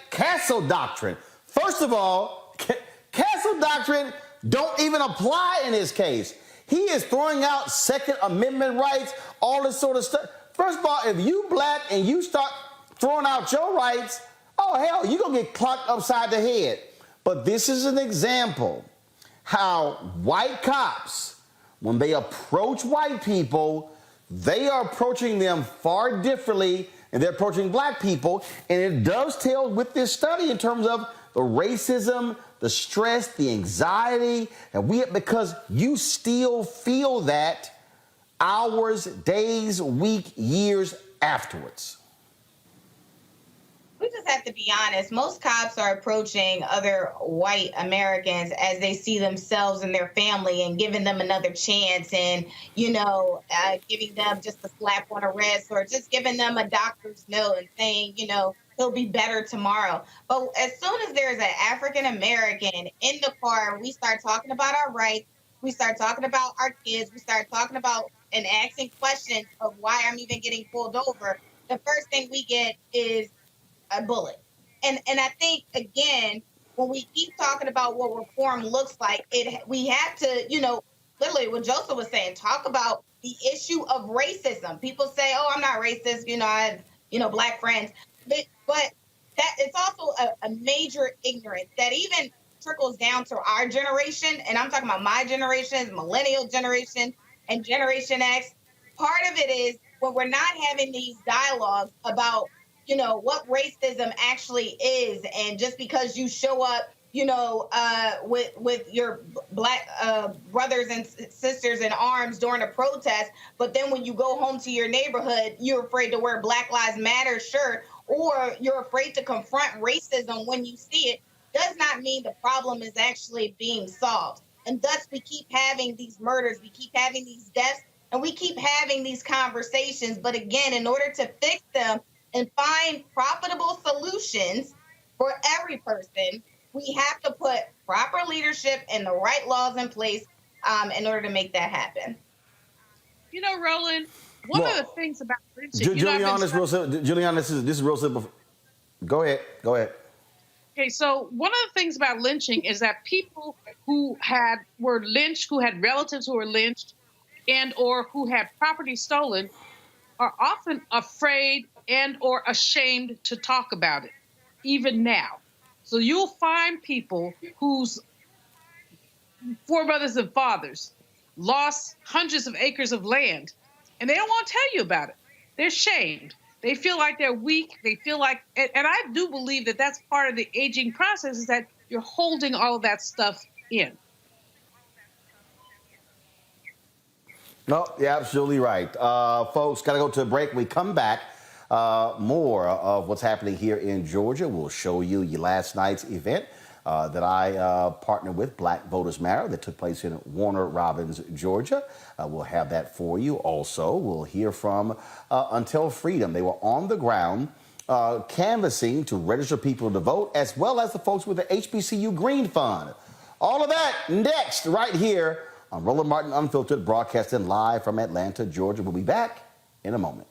Castle Doctrine. First of all, Castle Doctrine don't even apply in this case. He is throwing out Second Amendment rights, all this sort of stuff. First of all, if you Black and you start throwing out your rights, oh, hell, you're going to get clocked upside the head. But this is an example how white cops, when they approach white people, they are approaching them far differently and they're approaching black people. And it dovetails with this study in terms of the racism, the stress, the anxiety, and because you still feel that hours, days, week, years afterwards. We just have to be honest. Most cops are approaching other white Americans as they see themselves and their family and giving them another chance and, giving them just a slap on the wrist or just giving them a doctor's note and saying, he'll be better tomorrow. But as soon as there's an African American in the car, we start talking about our rights. We start talking about our kids. We start talking about and asking questions of why I'm even getting pulled over. The first thing we get is a bullet. And I think, again, when we keep talking about what reform looks like, we have to, literally what Joseph was saying, talk about the issue of racism. People say, oh, I'm not racist. I have, black friends. But that it's also a major ignorance that even trickles down to our generation. And I'm talking about my generation, millennial generation, and Generation X. Part of it is when we're not having these dialogues about what racism actually is. And just because you show up, with your black brothers and sisters in arms during a protest, but then when you go home to your neighborhood, you're afraid to wear Black Lives Matter shirt, or you're afraid to confront racism when you see it, does not mean the problem is actually being solved. And thus we keep having these murders, we keep having these deaths, and we keep having these conversations. But again, in order to fix them and find profitable solutions for every person, we have to put proper leadership and the right laws in place in order to make that happen. Roland, one of the things about lynching, Juliana, this is real simple. Go ahead. Okay, so one of the things about lynching is that people who were lynched, who had relatives who were lynched, and or who had property stolen, are often afraid and or ashamed to talk about it, even now. So you'll find people whose foremothers and fathers lost hundreds of acres of land, and they don't want to tell you about it. They're ashamed. They feel like they're weak. They feel like, and I do believe that that's part of the aging process, is that you're holding all of that stuff in. No, you're absolutely right. Folks, got to go to a break. We come back. More of what's happening here in Georgia. We'll show you last night's event that I partnered with, Black Voters Matter, that took place in Warner Robins, Georgia. We'll have that for you. Also, we'll hear from Until Freedom. They were on the ground canvassing to register people to vote, as well as the folks with the HBCU Green Fund. All of that next, right here on Roland Martin Unfiltered, broadcasting live from Atlanta, Georgia. We'll be back in a moment.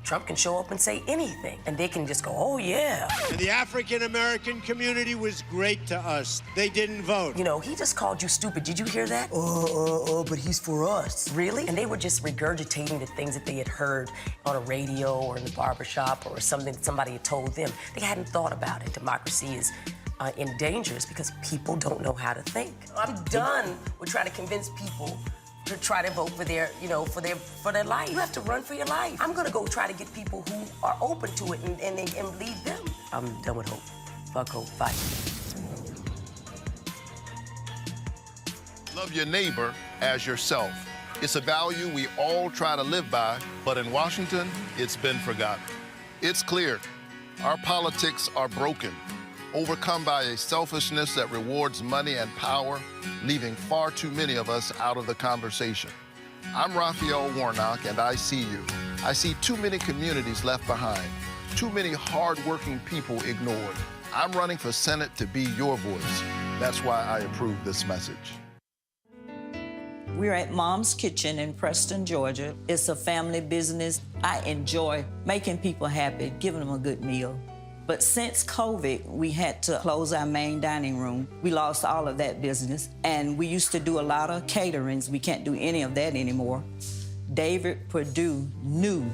Trump can show up and say anything, and they can just go, oh, yeah. And the African-American community was great to us. They didn't vote. He just called you stupid. Did you hear that? But he's for us. Really? And they were just regurgitating the things that they had heard on a radio or in the barbershop or something that somebody had told them. They hadn't thought about it. Democracy is in danger because people don't know how to think. I'm done with trying to convince people to try to vote for their, for their life. You have to run for your life. I'm gonna go try to get people who are open to it and lead them. I'm done with hope. Fuck hope. Bye. Love your neighbor as yourself. It's a value we all try to live by, but in Washington, it's been forgotten. It's clear, our politics are broken, overcome by a selfishness that rewards money and power, leaving far too many of us out of the conversation. I'm Raphael Warnock, and I see you. I see too many communities left behind, too many hard-working people ignored. I'm running for Senate to be your voice. That's why I approve this message. We're at Mom's Kitchen in Preston, Georgia. It's a family business. I enjoy making people happy, giving them a good meal. But since COVID, we had to close our main dining room. We lost all of that business, and we used to do a lot of caterings. We can't do any of that anymore. David Perdue knew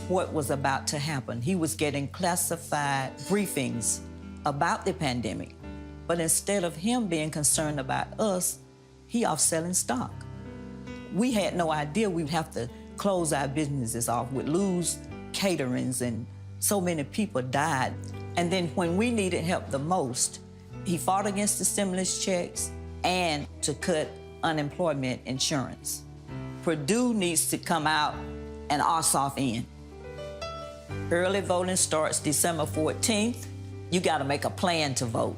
what was about to happen. He was getting classified briefings about the pandemic. But instead of him being concerned about us, he off selling stock. We had no idea we'd have to close our businesses off, we'd lose caterings, and so many people died. And then when we needed help the most, he fought against the stimulus checks and to cut unemployment insurance. Purdue needs to come out and Ossoff in. Early voting starts December 14th. You got to make a plan to vote.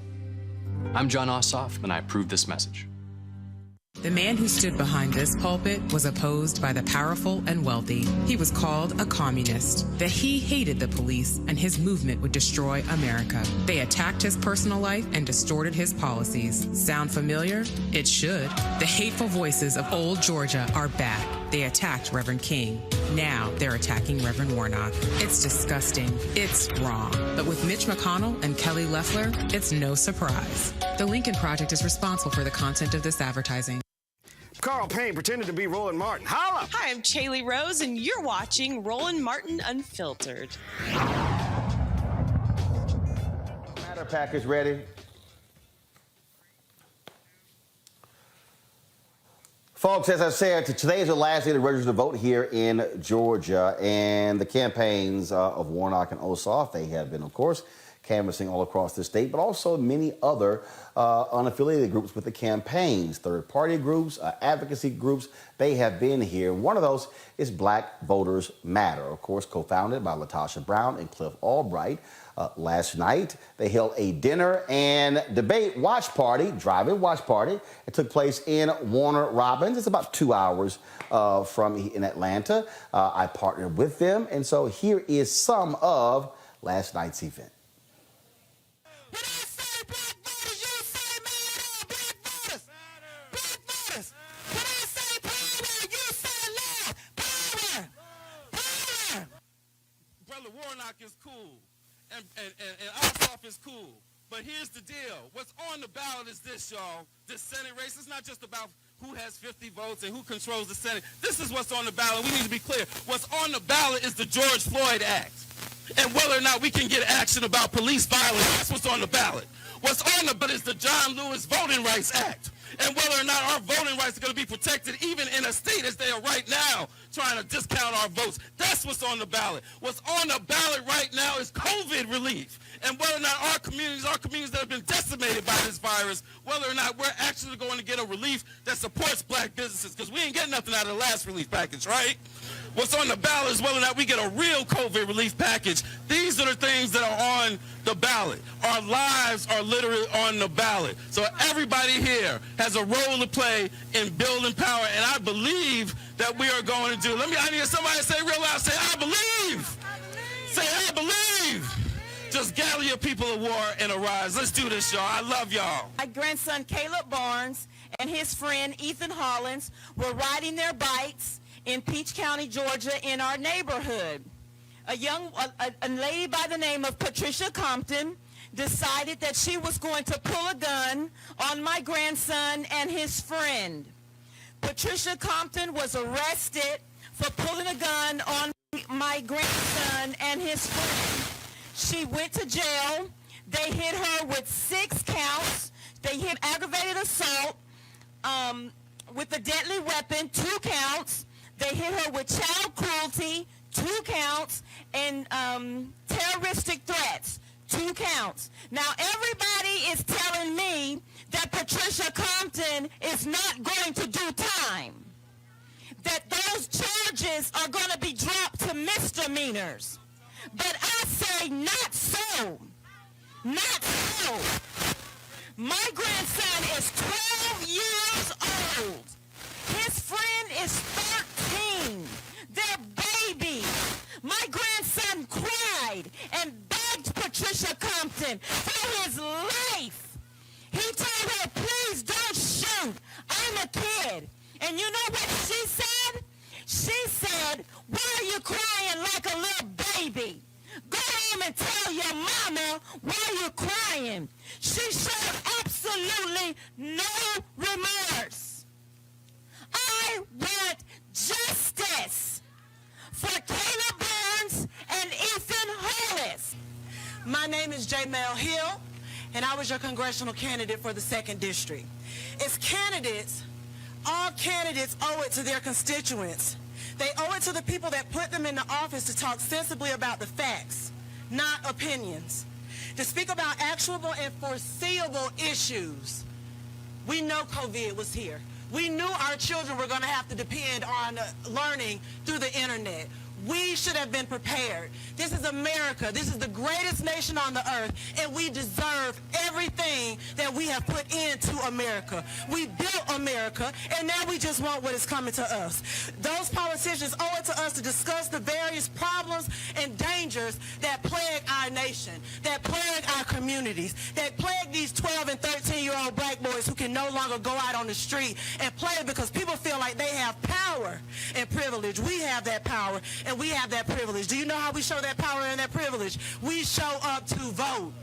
I'm John Ossoff, and I approve this message. The man who stood behind this pulpit was opposed by the powerful and wealthy. He was called a communist, that he hated the police and his movement would destroy America. They attacked his personal life and distorted his policies. Sound familiar? It should. The hateful voices of old Georgia are back. They attacked Reverend King. Now they're attacking Reverend Warnock. It's disgusting. It's wrong. But with Mitch McConnell and Kelly Loeffler, it's no surprise. The Lincoln Project is responsible for the content of this advertising. Carl Payne pretended to be Roland Martin. Holla! Hi, I'm Chaley Rose, and you're watching Roland Martin Unfiltered. Matter package ready. Folks, as I said, today is the last day to register to vote here in Georgia, and the campaigns of Warnock and Ossoff, they have been, of course, canvassing all across the state, but also many other unaffiliated groups with the campaigns, third-party groups, advocacy groups. They have been here. One of those is Black Voters Matter, of course, co-founded by Latasha Brown and Cliff Albright. Last night, they held a dinner and debate watch party, drive-in watch party. It took place in Warner Robins. It's about 2 hours from in Atlanta. I partnered with them, and so here is some of last night's event. Brother Warnock is cool, and Ossoff is cool. But here's the deal. What's on the ballot is this, y'all. This Senate race is not just about who has 50 votes and who controls the Senate. This is what's on the ballot. We need to be clear. What's on the ballot is the George Floyd Act. And whether or not we can get action about police violence, that's what's on the ballot. What's on the ballot is the John Lewis Voting Rights Act. And whether or not our voting rights are going to be protected even in a state as they are right now, trying to discount our votes. That's what's on the ballot. What's on the ballot right now is COVID relief. And whether or not our communities that have been decimated by this virus, whether or not we're actually going to get a relief that supports black businesses, because we ain't getting nothing out of the last relief package, right? What's on the ballot is whether or not we get a real COVID relief package. These are the things that are on the ballot. Our lives are literally on the ballot. So everybody here has a role to play in building power, and I believe that we are going to do. I need somebody to say real loud, say, I believe. Say, I believe. Just gather your people of war and arise. Let's do this, y'all. I love y'all. My grandson, Caleb Barnes, and his friend, Ethan Hollins, were riding their bikes in Peach County, Georgia, in our neighborhood. A lady by the name of Patricia Compton decided that she was going to pull a gun on my grandson and his friend. Patricia Compton was arrested for pulling a gun on my grandson and his friend. She went to jail. They hit her with 6 counts. They hit aggravated assault with a deadly weapon, 2 counts. They hit her with child cruelty, 2 counts, and terroristic threats, 2 counts. Now, everybody is telling me that Patricia Compton is not going to do time, that those charges are going to be dropped to misdemeanors. But I say not so. Not so. My grandson is 12 years old. His friend is 13. They're babies. My grandson cried and begged Patricia Compton for his life. He told her, please don't shoot. I'm a kid. And you know what she said? She said, why are you crying like a little baby? Go home and tell your mama why you're crying. She showed absolutely no remorse. I want justice for Caleb Barnes My name is J. Mel Hill, and I was your congressional candidate for the 2nd District. As candidates, all candidates owe it to their constituents. They owe it to the people that put them in the office to talk sensibly about the facts, not opinions. To speak about actual and foreseeable issues. We know COVID was here. We knew our children were going to have to depend on learning through the internet. We should have been prepared. This is America. This is the greatest nation on the earth, and we deserve everything that we have put into America. We built America, and now we just want what is coming to us. Those politicians owe it to us to discuss the various problems and dangers that plague our nation, that plague our communities, that plague these 12 and 13-year-old black boys who can no longer go out on the street and play because people feel like they have power and privilege. We have that power, and we have that privilege. Do you know how we show that power and that privilege? We show up to vote.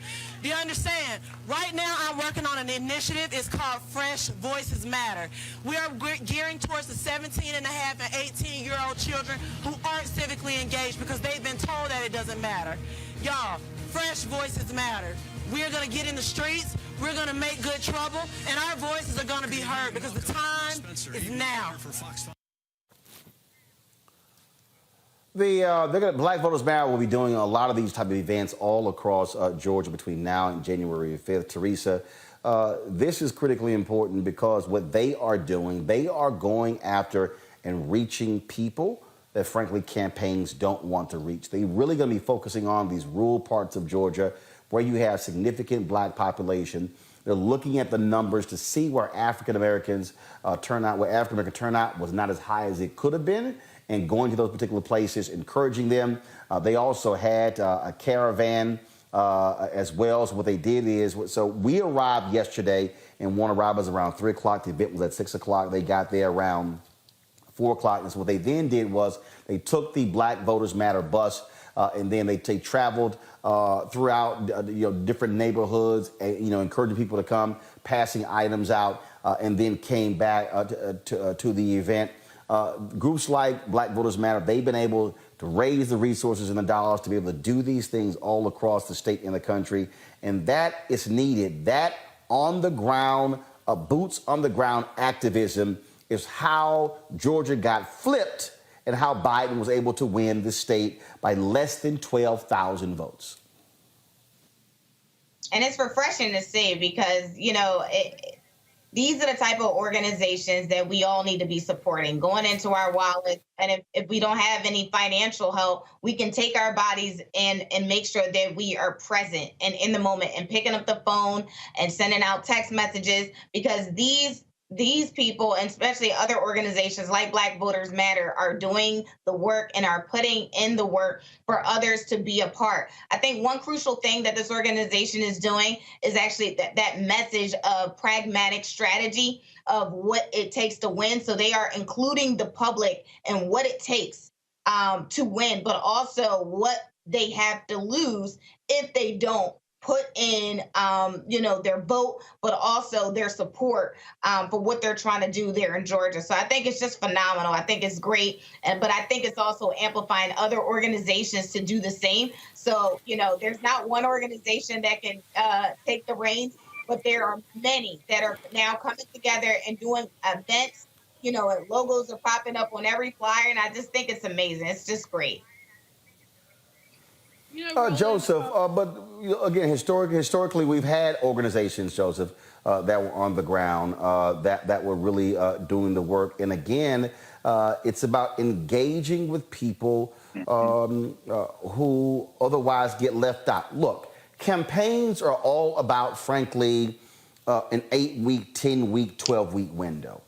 Do you understand? Right now, I'm working on an initiative. It's called Fresh Voices Matter. We are gearing towards the 17 and a half and 18-year-old children who aren't civically engaged because they've been told that it doesn't matter. Y'all, Fresh Voices Matter. We're going to get in the streets. We're going to make good trouble, and our voices are going to be heard because the time is now. Black Voters Matter will be doing a lot of these type of events all across Georgia between now and January 5th. Teresa, this is critically important because what they are doing, they are going after and reaching people that, frankly, campaigns don't want to reach. They're really going to be focusing on these rural parts of Georgia where you have significant black population. They're looking at the numbers to see where African-Americans turnout, where African-American turnout was not as high as it could have been, and going to those particular places, encouraging them. They also had a caravan as well. So what they did is, so we arrived yesterday, and Warnock arrived was around 3 o'clock. The event was at 6 o'clock. They got there around 4 o'clock. And so what they then did was they took the Black Voters Matter bus, and then they traveled throughout different neighborhoods, encouraging people to come, passing items out, and then came back to the event. Groups like Black Voters Matter, they've been able to raise the resources and the dollars to be able to do these things all across the state and the country. And that is needed. That on the ground, boots on the ground activism is how Georgia got flipped and how Biden was able to win the state by less than 12,000 votes. And it's refreshing to see because, these are the type of organizations that we all need to be supporting, going into our wallets. And if we don't have any financial help, we can take our bodies and make sure that we are present and in the moment and picking up the phone and sending out text messages, because these people, and especially other organizations like Black Voters Matter, are doing the work and are putting in the work for others to be a part. I think one crucial thing that this organization is doing is actually that message of pragmatic strategy of what it takes to win. So they are including the public and what it takes to win, but also what they have to lose if they don't put in, their vote, but also their support for what they're trying to do there in Georgia. So I think it's just phenomenal. I think it's great. But I think it's also amplifying other organizations to do the same. So, there's not one organization that can take the reins, but there are many that are now coming together and doing events. Logos are popping up on every flyer. And I just think it's amazing. It's just great. Joseph, but again, historically, we've had organizations, Joseph, that were on the ground, that were really doing the work. And again, it's about engaging with people who otherwise get left out. Look, campaigns are all about, frankly, an 8-week, 10-week, 12-week window.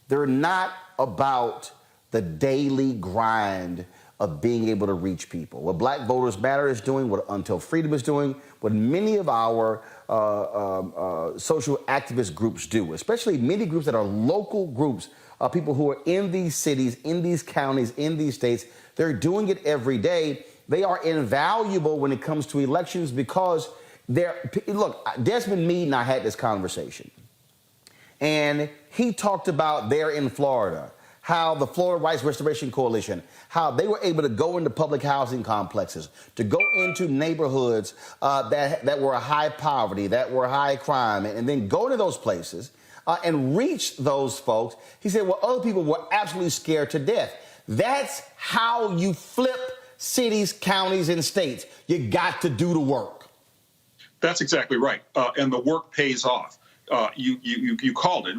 They're not about the daily grind of being able to reach people. What Black Voters Matter is doing, what Until Freedom is doing, what many of our social activist groups do, especially many groups that are local groups, people who are in these cities, in these counties, in these states, they're doing it every day. They are invaluable when it comes to elections because look, Desmond Meade and I had this conversation, and he talked about there in Florida how the Florida Rights Restoration Coalition, how they were able to go into public housing complexes, to go into neighborhoods that were high poverty, that were high crime, and then go to those places and reach those folks. He said, well, other people were absolutely scared to death. That's how you flip cities, counties, and states. You got to do the work. That's exactly right. And the work pays off. You called it.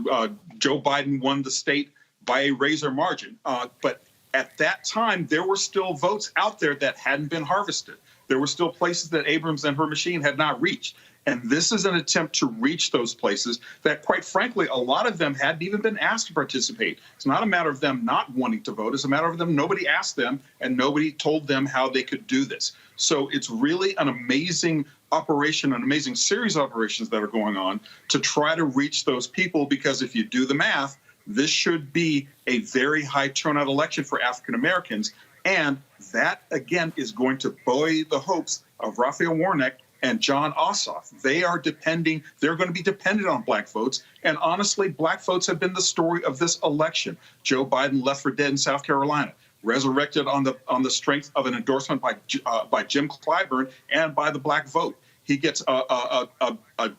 Joe Biden won the state by a razor margin. But at that time, there were still votes out there that hadn't been harvested. There were still places that Abrams and her machine had not reached. And this is an attempt to reach those places that, quite frankly, a lot of them hadn't even been asked to participate. It's not a matter of them not wanting to vote. It's a matter of them, nobody asked them and nobody told them how they could do this. So it's really an amazing operation, an amazing series of operations that are going on to try to reach those people, because if you do the math, this should be a very high turnout election for African Americans. And that, again, is going to buoy the hopes of Raphael Warnock and John Ossoff. They're going to be dependent on black votes. And honestly, black votes have been the story of this election. Joe Biden left for dead in South Carolina, resurrected on the strength of an endorsement by Jim Clyburn and by the black vote. He gets a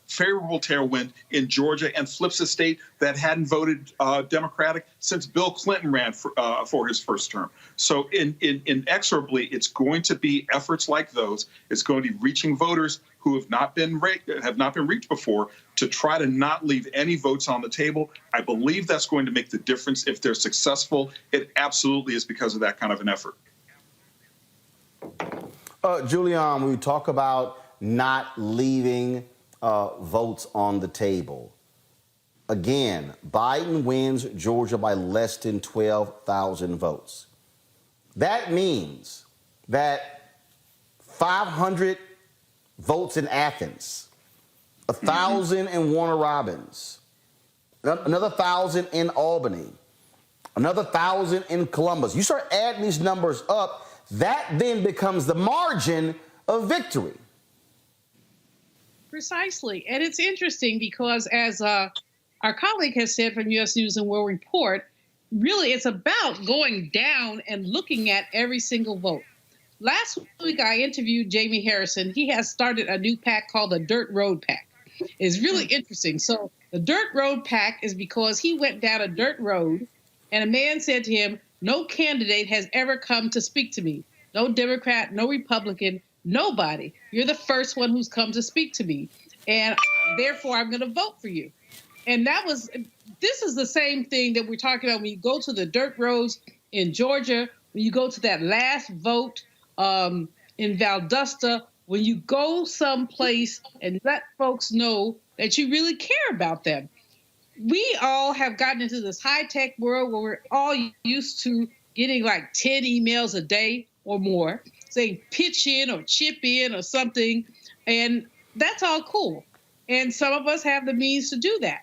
favorable tailwind in Georgia and flips a state that hadn't voted Democratic since Bill Clinton ran for his first term. So inexorably, it's going to be efforts like those. It's going to be reaching voters who have not been reached before, to try to not leave any votes on the table. I believe that's going to make the difference. If they're successful, it absolutely is because of that kind of an effort. Julian, we talk about not leaving votes on the table. Again, Biden wins Georgia by less than 12,000 votes. That means that 500 votes in Athens, 1,000 in Warner Robins, another 1,000 in Albany, another 1,000 in Columbus. You start adding these numbers up, that then becomes the margin of victory. Precisely. And it's interesting because, as our colleague has said from U.S. News and World Report, really it's about going down and looking at every single vote. Last week, I interviewed Jamie Harrison. He has started a new PAC called the Dirt Road PAC. It's really interesting. So the Dirt Road PAC is because he went down a dirt road and a man said to him, no candidate has ever come to speak to me. No Democrat, no Republican, nobody. You're the first one who's come to speak to me. And therefore, I'm going to vote for you. And this is the same thing that we're talking about when you go to the dirt roads in Georgia, when you go to that last vote in Valdosta, when you go someplace and let folks know that you really care about them. We all have gotten into this high-tech world where we're all used to getting like 10 emails a day or more saying pitch in or chip in or something, and that's all cool. And some of us have the means to do that.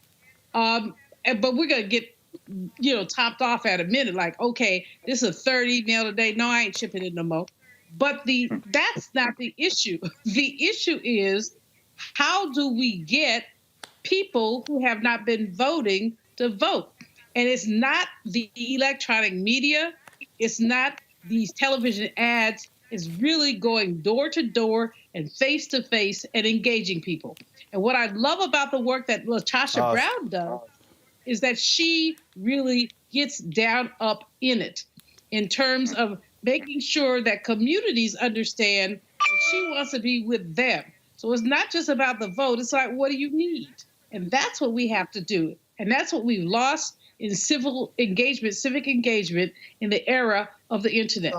But we're going to get, topped off at a minute, like, okay, this is a third email a day. No, I ain't chipping in no more. But that's not the issue. The issue is, how do we get people who have not been voting to vote? And it's not the electronic media. It's not these television ads. It's really going door to door and face to face and engaging people. And what I love about the work that LaTosha Brown does is that she really gets down up in it in terms of making sure that communities understand that she wants to be with them. So it's not just about the vote. It's like, what do you need? And that's what we have to do. And that's what we've lost in civic engagement in the era of the internet.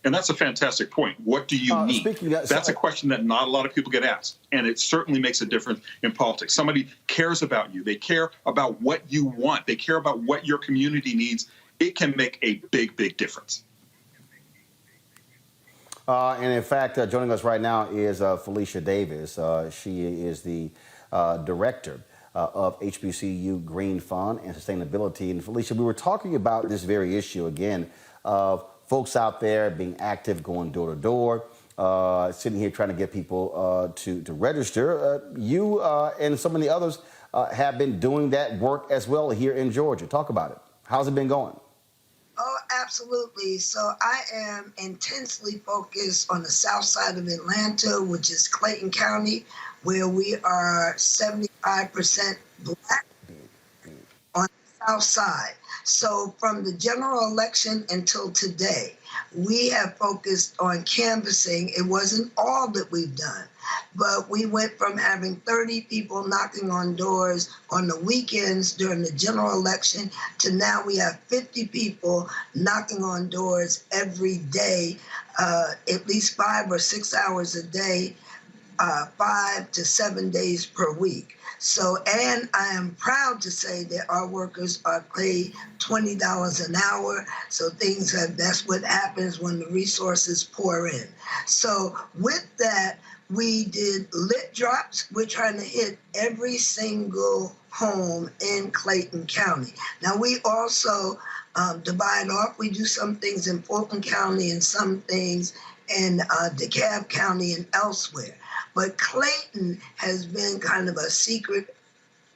And that's a fantastic point. What do you need? That's a question that not a lot of people get asked. And it certainly makes a difference in politics. Somebody cares about you. They care about what you want. They care about what your community needs. It can make a big, big difference. And in fact, joining us right now is Felicia Davis. She is the director of HBCU Green Fund and Sustainability. And Felicia, we were talking about this very issue again of folks out there being active, going door to door, sitting here trying to get people to register. You and so many others have been doing that work as well here in Georgia. Talk about it. How's it been going? Oh, absolutely. So I am intensely focused on the south side of Atlanta, which is Clayton County, where we are 75% Black on the south side. So from the general election until today, we have focused on canvassing. It wasn't all that we've done, but we went from having 30 people knocking on doors on the weekends during the general election to now we have 50 people knocking on doors every day, at least 5 or 6 hours a day, 5 to 7 days per week. So, and I am proud to say that our workers are paid $20 an hour. So that's what happens when the resources pour in. So with that, we did lit drops. We're trying to hit every single home in Clayton County. Now we also divide off. We do some things in Fulton County and some things in DeKalb County and elsewhere. But Clayton has been kind of a secret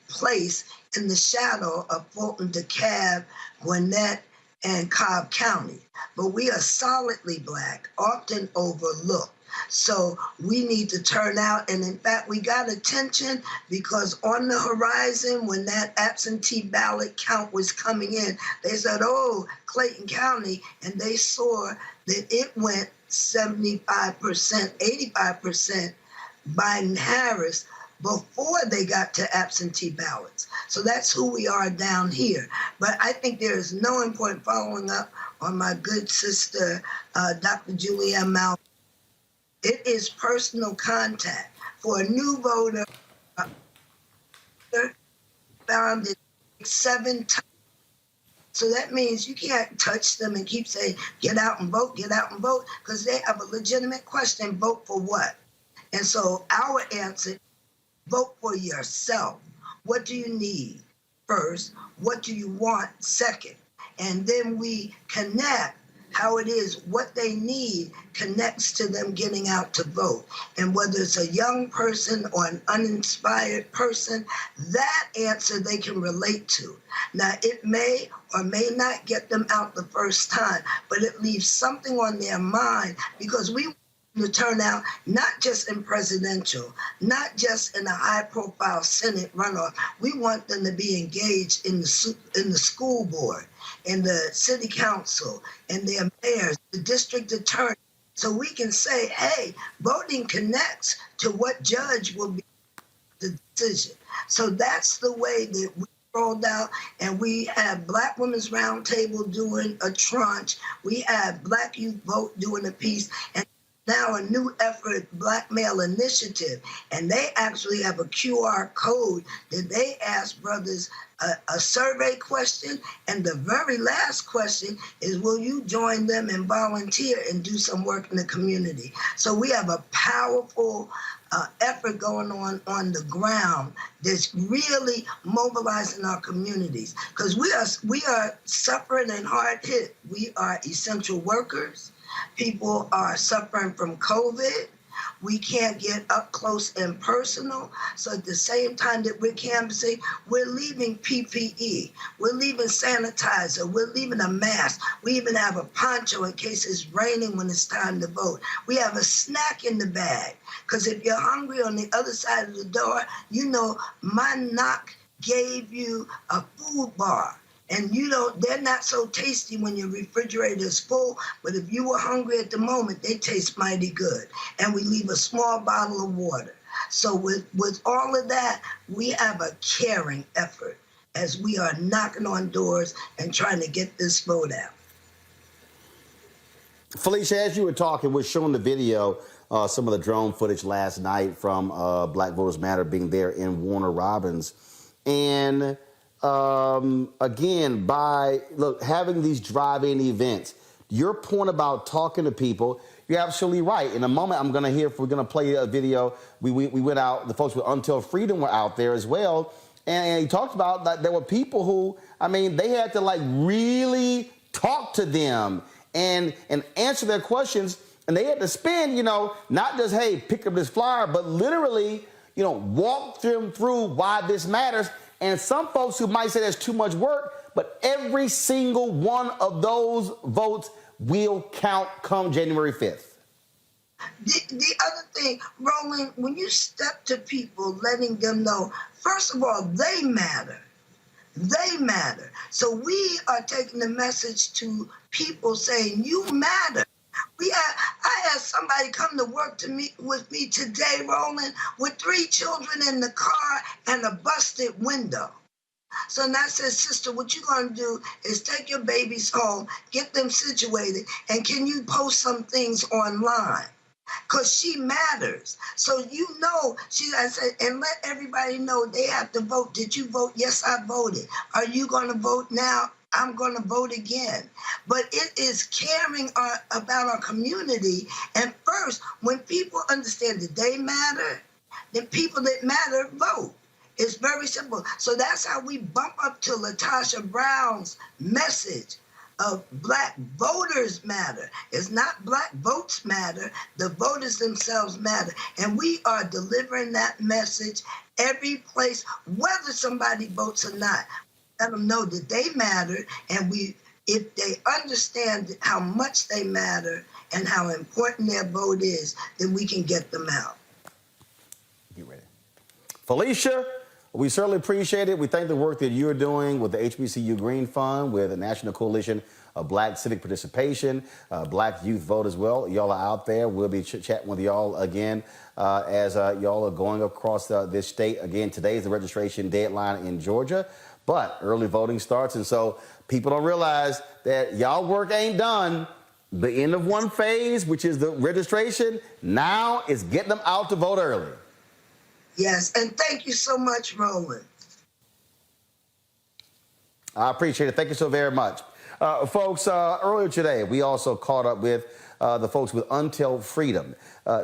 place in the shadow of Fulton, DeKalb, Gwinnett, and Cobb County. But we are solidly Black, often overlooked. So we need to turn out. And in fact, we got attention because on the horizon, when that absentee ballot count was coming in, they said, oh, Clayton County, and they saw that it went 75%, 85% Biden-Harris before they got to absentee ballots. So that's who we are down here. But I think there is no important following up on my good sister, Dr. Julianne Mal. It is personal contact. For a new voter, found it 7 times. So that means you can't touch them and keep saying, get out and vote, because they have a legitimate question, vote for what? And so our answer, vote for yourself. What do you need first? What do you want second? And then we connect how it is, what they need connects to them getting out to vote. And whether it's a young person or an uninspired person, that answer they can relate to. Now, it may or may not get them out the first time, but it leaves something on their mind because we to turn out not just in presidential, not just in a high-profile Senate runoff. We want them to be engaged in the school board, in the city council, and their mayors, the district attorney, so we can say, hey, voting connects to what judge will be the decision. So that's the way that we rolled out, and we have Black Women's Roundtable doing a tranche. We have Black Youth Vote doing a piece, and now a new effort, Black Male Initiative, and they actually have a QR code that they ask brothers a survey question, and the very last question is, will you join them and volunteer and do some work in the community? So we have a powerful effort going on the ground that's really mobilizing our communities, because we are suffering and hard hit. We are essential workers. People are suffering from COVID. We can't get up close and personal. So at the same time that we're canvassing, we're leaving PPE. We're leaving sanitizer. We're leaving a mask. We even have a poncho in case it's raining when it's time to vote. We have a snack in the bag. Because if you're hungry on the other side of the door, you know, my knock gave you a food bar. And they're not so tasty when your refrigerator is full, but if you were hungry at the moment, they taste mighty good. And we leave a small bottle of water. So with all of that, we have a caring effort as we are knocking on doors and trying to get this vote out. Felicia, as you were talking, we're showing the video, some of the drone footage last night from Black Voters Matter being there in Warner Robins. And again, having these drive-in events, your point about talking to people, you're absolutely right. In a moment, we're going to play a video. We went out, the folks with Until Freedom were out there as well. And he talked about that there were people who, they had to really talk to them and answer their questions. And they had to spend, not just, hey, pick up this flyer, but literally, walk them through why this matters. And some folks who might say that's too much work, but every single one of those votes will count come January 5th. The other thing, Roland, when you step to people, letting them know, first of all, they matter. They matter. So we are taking the message to people saying, you matter. I had somebody come to work with me today, Roland, with 3 children in the car and a busted window. So now I said, sister, what you're going to do is take your babies home, get them situated, and can you post some things online? Because she matters. So I said, and let everybody know they have to vote. Did you vote? Yes, I voted. Are you going to vote now? I'm going to vote again. But it is caring about our community. And first, when people understand that they matter, then people that matter vote. It's very simple. So that's how we bump up to LaTosha Brown's message of Black voters matter. It's not Black votes matter. The voters themselves matter. And we are delivering that message every place, whether somebody votes or not. Let them know that they matter, and if they understand how much they matter and how important their vote is, then we can get them out. Get ready. Felicia, we certainly appreciate it. We thank the work that you're doing with the HBCU Green Fund, with the National Coalition of Black Civic Participation, Black Youth Vote as well. Y'all are out there. We'll be chatting with y'all again as y'all are going across this state. Again, today is the registration deadline in Georgia, but early voting starts, and so people don't realize that y'all work ain't done. The end of one phase, which is the registration, now is getting them out to vote early. Yes, and thank you so much, Roland. I appreciate it. Thank you so very much. Folks, earlier today, we also caught up with the folks with Until Freedom.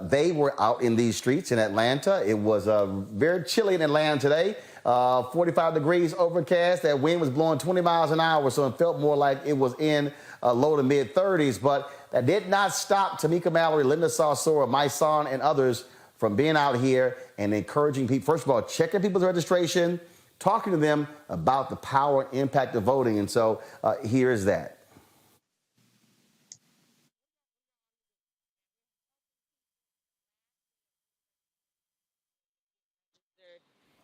They were out in these streets in Atlanta. It was very chilly in Atlanta today. 45 degrees overcast. That wind was blowing 20 miles an hour, so it felt more like it was in low to mid 30s. But that did not stop Tamika Mallory, Linda Sarsour, my son, and others from being out here and encouraging people. First of all, checking people's registration, talking to them about the power and impact of voting. And so here is that.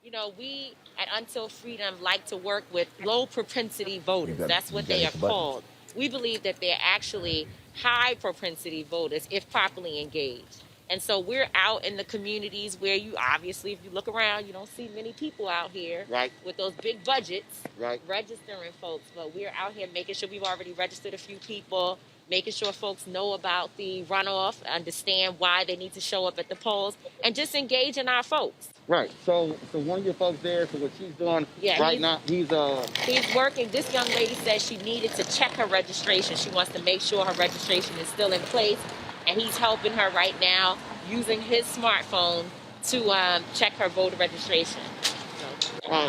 You know, we at Until Freedom like to work with low propensity voters. That's what they are called. We believe that they're actually high propensity voters if properly engaged. And so we're out in the communities where you obviously, if you look around, you don't see many people out here with those big budgets registering folks. But we're out here making sure we've already registered a few people, making sure folks know about the runoff, understand why they need to show up at the polls, and just engage in our folks. Right. So one of your folks there, so what she's doing now, he's working. This young lady said she needed to check her registration. She wants to make sure her registration is still in place, and he's helping her right now using his smartphone to check her voter registration.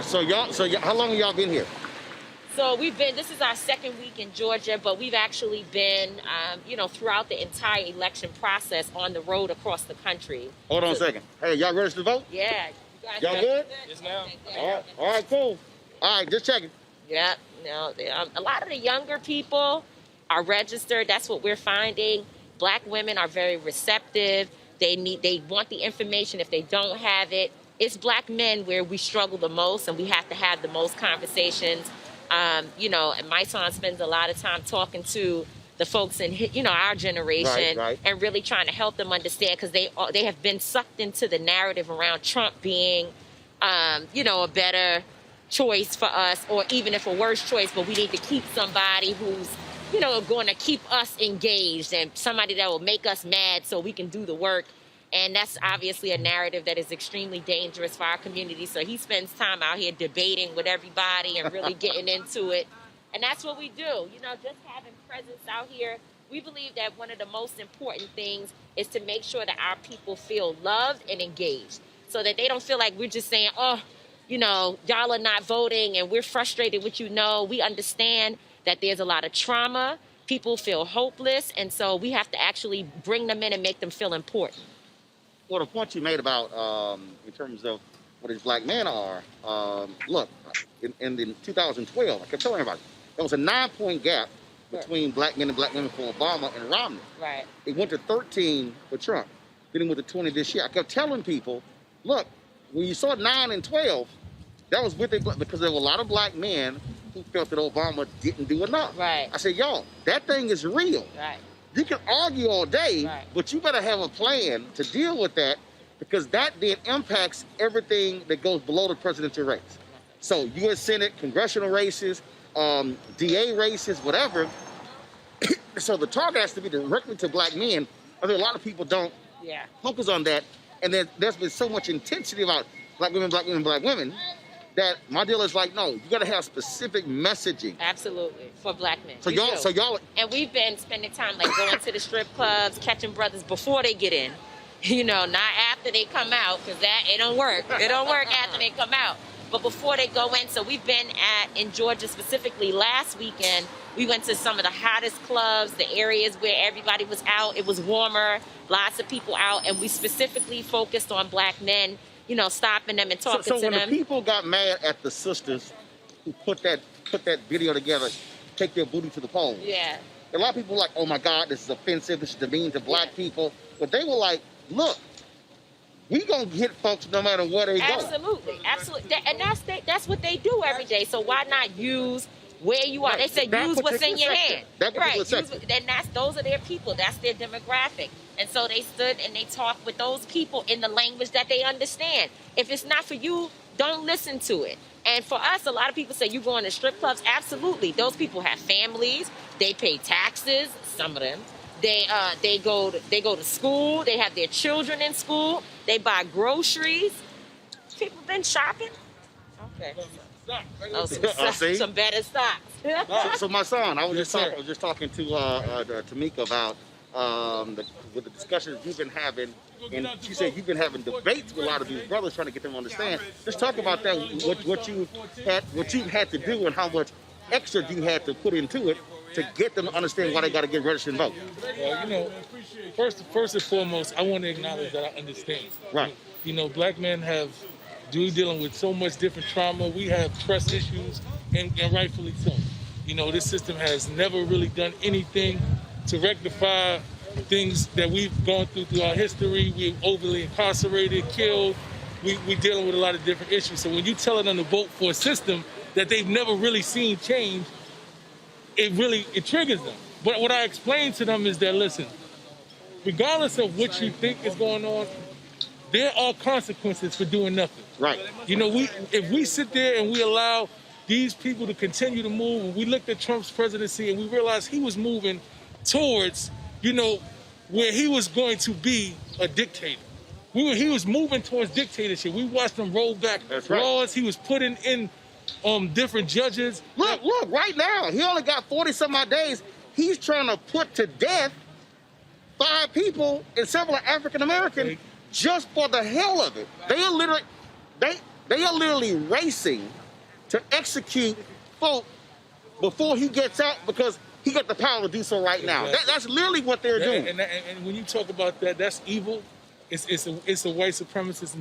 So how long have y'all been here? So this is our second week in Georgia, but we've actually been, throughout the entire election process on the road across the country. Hold on a second. Hey, y'all ready to vote? Yeah. Y'all good? Yes, ma'am. All right, cool. All right, just checking. Yeah. A lot of the younger people are registered. That's what we're finding. Black women are very receptive. They want the information. If they don't have it, it's Black men where we struggle the most, and we have to have the most conversations. And my son spends a lot of time talking to the folks in our generation and really trying to help them understand, because they have been sucked into the narrative around Trump being a better choice for us, or even if a worse choice, but we need to keep somebody who's going to keep us engaged and somebody that will make us mad so we can do the work. And that's obviously a narrative that is extremely dangerous for our community. So he spends time out here debating with everybody and really getting into it. And that's what we do. Just having presence out here. We believe that one of the most important things is to make sure that our people feel loved and engaged, so that they don't feel like we're just saying, y'all are not voting and we're frustrated with we understand that there's a lot of trauma. People feel hopeless. And so we have to actually bring them in and make them feel important. Well, the point you made about in terms of what these Black men are, look, in 2012. I kept telling everybody there was a 9-point gap between black men and black women for Obama and Romney. Right. It went to 13 for Trump. Then it went to 20 this year. I kept telling people, look, when you saw 9 and 12, that was with it because there were a lot of black men who felt that Obama didn't do enough. Right. I said, y'all, that thing is real. Right. You can argue all day, but you better have a plan to deal with that because that then impacts everything that goes below the presidential race. So U.S. Senate, congressional races, DA races, whatever. So the target has to be directly to black men. I think a lot of people don't focus on that. And there's been so much intensity about black women, black women, black women, that my deal is like, no, you got to have specific messaging. Absolutely, for black men. So y'all, and we've been spending time like going to the strip clubs, catching brothers before they get in. You know, not after they come out, because it don't work. It don't work after they come out. But before they go in, so we've been in Georgia specifically last weekend. We went to some of the hottest clubs, the areas where everybody was out. It was warmer, lots of people out, and we specifically focused on black men, you know, stopping them and talking to them. So when the people got mad at the sisters who put that video together, take their booty to the pole. Yeah. A lot of people were like, oh my God, this is offensive, this is demeaning to black people. But they were like, look, we gonna hit folks no matter where they go. Absolutely. And that's what they do every day. So why not use where you are? They say use what's in your hand. Right. Those are their people. That's their demographic. And so they stood and they talked with those people in the language that they understand. If it's not for you, don't listen to it. And for us, a lot of people say, you going to strip clubs? Absolutely. Those people have families. They pay taxes, some of them. They go to school. They have their children in school. They buy groceries. People been shopping. Okay. Some better stocks. So my son, I was just talking to Tamika about the discussions you've been having, and she said you've been having debates with a lot of these brothers trying to get them to understand. Just talk about that. What you had to do and how much extra you had to put into it to get them to understand why they got to get registered and vote. Well, you know, first and foremost, I want to acknowledge that I understand. Right. You know, black men dealing with so much different trauma. We have trust issues, and rightfully so. You know, this system has never really done anything to rectify things that we've gone through our history. We're overly incarcerated, killed. We're dealing with a lot of different issues. So when you tell them to vote for a system that they've never really seen change, it triggers them. But what I explain to them is that, listen, regardless of what you think is going on, there are consequences for doing nothing. Right. You know, if we sit there and we allow these people to continue to move, and we looked at Trump's presidency and we realized he was moving towards, you know, where he was going to be a dictator. He was moving towards dictatorship. We watched him roll back laws. He was putting in different judges. Look, right now, he only got 40-some-odd days. He's trying to put to death 5 people and several African Americans just for the hell of it. They are literally racing to execute folk before he gets out because he got the power to do so right now. That's literally what they're doing. And when you talk about that, that's evil. It's a white supremacist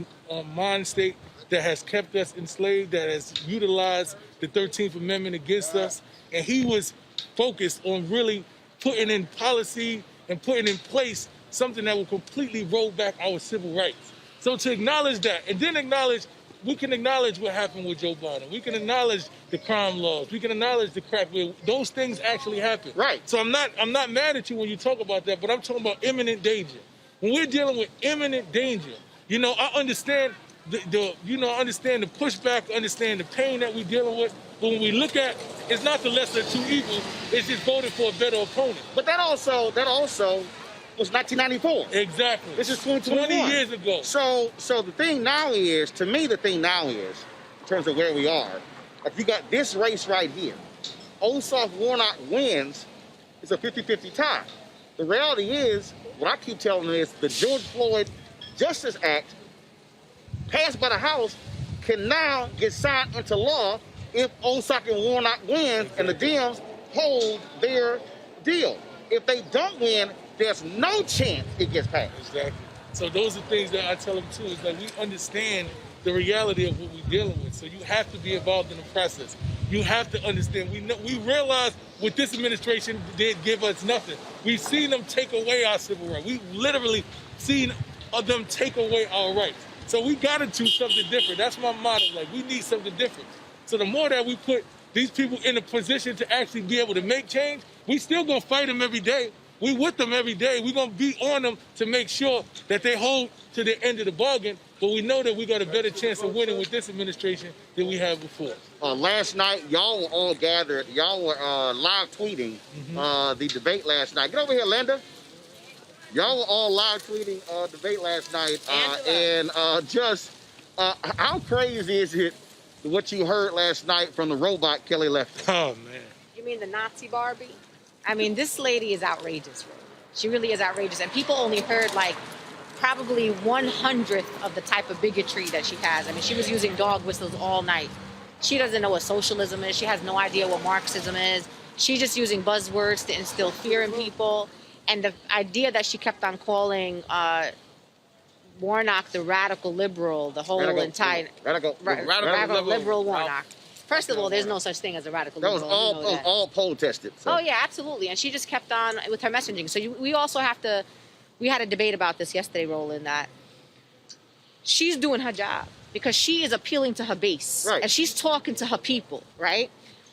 mind state that has kept us enslaved, that has utilized the 13th Amendment against us. And he was focused on really putting in policy and putting in place something that will completely roll back our civil rights. So to acknowledge that, and then we can acknowledge what happened with Joe Biden. We can acknowledge the crime laws. We can acknowledge the crack. Those things actually happen. Right. So I'm not mad at you when you talk about that, but I'm talking about imminent danger. When we're dealing with imminent danger, you know, I understand I understand the pushback, understand the pain that we're dealing with. But when we look at, it's not the lesser of two evils. It's just voting for a better opponent. But that also was 1994. Exactly. This is 2021. 20 years ago. So the thing now is, to me, in terms of where we are, if you got this race right here, Ossoff Warnock wins, it's a 50-50 tie. The reality is, what I keep telling them is the George Floyd Justice Act, passed by the House, can now get signed into law if Ossoff and Warnock wins and the Dems hold their deal. If they don't win, there's no chance it gets passed. Exactly. So those are things that I tell them too, is that we understand the reality of what we're dealing with. So you have to be involved in the process. You have to understand. We realize what this administration did give us nothing. We've seen them take away our civil rights. We've literally seen them take away our rights. So we got to do something different. That's my motto. Like, we need something different. So the more that we put these people in a position to actually be able to make change, we still going to fight them every day. We with them every day. We're going to be on them to make sure that they hold to the end of the bargain. But we know that we got a better chance of winning with this administration than we had before. Last night, y'all were all gathered. Y'all were live tweeting the debate last night. Get over here, Linda. Y'all were all live tweeting debate last night. How crazy is it what you heard last night from the robot Kelly Loeffler? Oh, man. You mean the Nazi Barbie? I mean, this lady is outrageous. Really. She really is outrageous. And people only heard like probably 1/100th of the type of bigotry that she has. I mean, she was using dog whistles all night. She doesn't know what socialism is. She has no idea what Marxism is. She's just using buzzwords to instill fear in people. And the idea that she kept on calling Warnock the radical liberal, the whole entire radical liberal Warnock. First of all, there's no such thing as a radical liberal. That was all poll tested. So. Oh, yeah, absolutely. And she just kept on with her messaging. So we also have to, we had a debate about this yesterday, Roland, that she's doing her job because she is appealing to her base. Right. And she's talking to her people, right?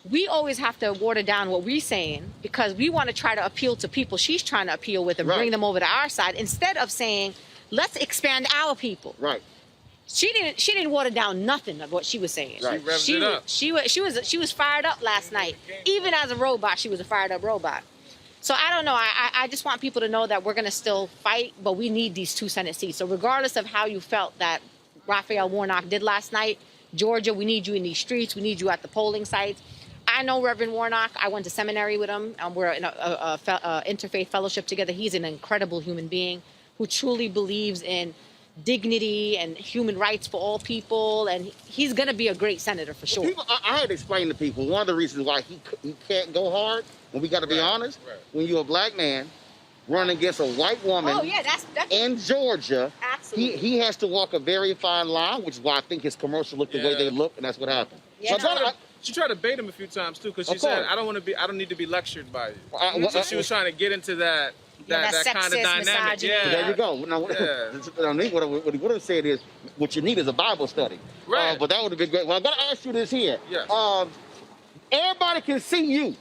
We always have to water down what we're saying because we want to try to appeal to people she's trying to appeal with and bring them over to our side instead of saying, let's expand our people. Right. She didn't water down nothing of what she was saying. Right. She was fired up last night. Even as a robot, she was a fired up robot. So I don't know. I just want people to know that we're going to still fight, but we need these 2 Senate seats. So regardless of how you felt that Raphael Warnock did last night, Georgia, we need you in these streets. We need you at the polling sites. I know Reverend Warnock. I went to seminary with him, and we're in a interfaith fellowship together. He's an incredible human being who truly believes in dignity and human rights for all people, and he's going to be a great senator for sure. I had to explain to people one of the reasons why he can't go hard, and we got to be honest, when you're a black man running against a white woman in Georgia, he has to walk a very fine line, which is why I think his commercial looked the way they look, and that's what happened. Yeah, she tried to bait him a few times too, because she said, "I don't need to be lectured by you." So she was trying to get into that kind of dynamic. Yeah. There you go. Now, what I said is, what you need is a Bible study. Right. But that would have been great. Well, I got to ask you this here. Yes. Everybody can see you.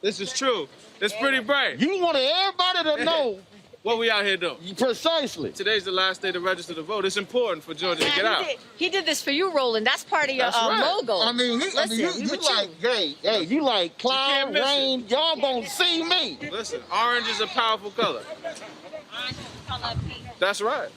This is true. It's pretty bright. You want everybody to know what we out here doing. Precisely. Today's the last day to register to vote. It's important for Georgia to get out. He did this for you, Roland. That's part of your logo. I mean, you like cloud, rain. Y'all gonna see me. Listen, orange is a powerful color. That's right.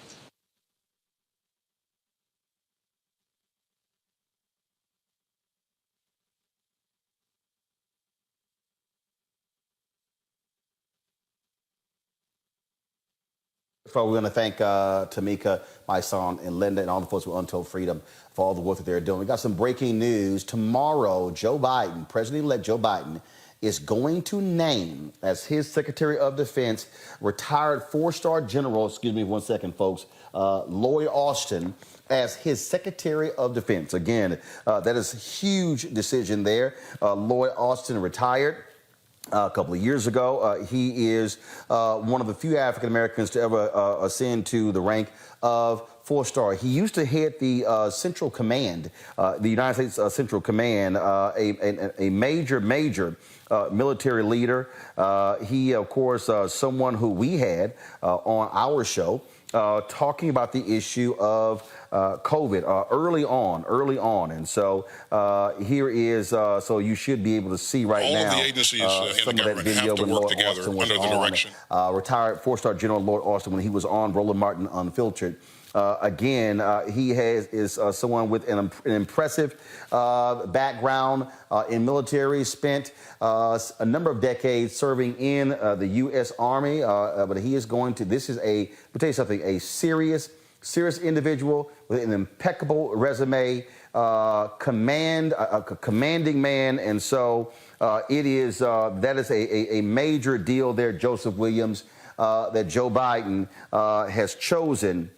We're going to thank Tamika, my son, and Linda, and all the folks with Untold Freedom for all the work that they're doing. We got some breaking news. Tomorrow, Joe Biden, President-elect Joe Biden, is going to name as his Secretary of Defense retired 4-star general, excuse me 1 second, folks, Lloyd Austin as his Secretary of Defense. Again, that is a huge decision there. Lloyd Austin retired a couple of years ago. He is one of the few African Americans to ever ascend to the rank of 4-star. He used to head the Central Command, the United States Central Command, a major military leader. He, of course, someone who we had on our show talking about the issue of COVID early on. And so here is, so you should be able to see right now. All of the agencies in the government video have to when work Lloyd together Austin was under the direction. Retired 4-star General Lloyd Austin when he was on Roland Martin Unfiltered. Again, he is someone with an impressive background in military, spent a number of decades serving in the U.S. Army, but he is going to, this is I'll tell you something, a serious individual with an impeccable resume, a commanding man, and so it is, that is a major deal there, Joseph Williams, that Joe Biden has chosen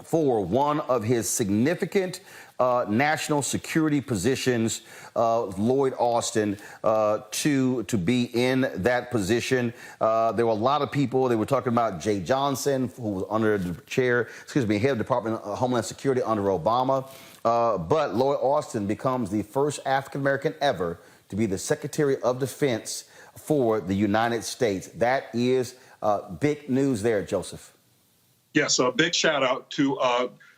for one of his significant national security positions, Lloyd Austin, to be in that position. There were a lot of people. They were talking about Jay Johnson, who was under the head of Department of Homeland Security under Obama. But Lloyd Austin becomes the first African-American ever to be the Secretary of Defense for the United States. That is big news there, Joseph. Yes, a big shout out to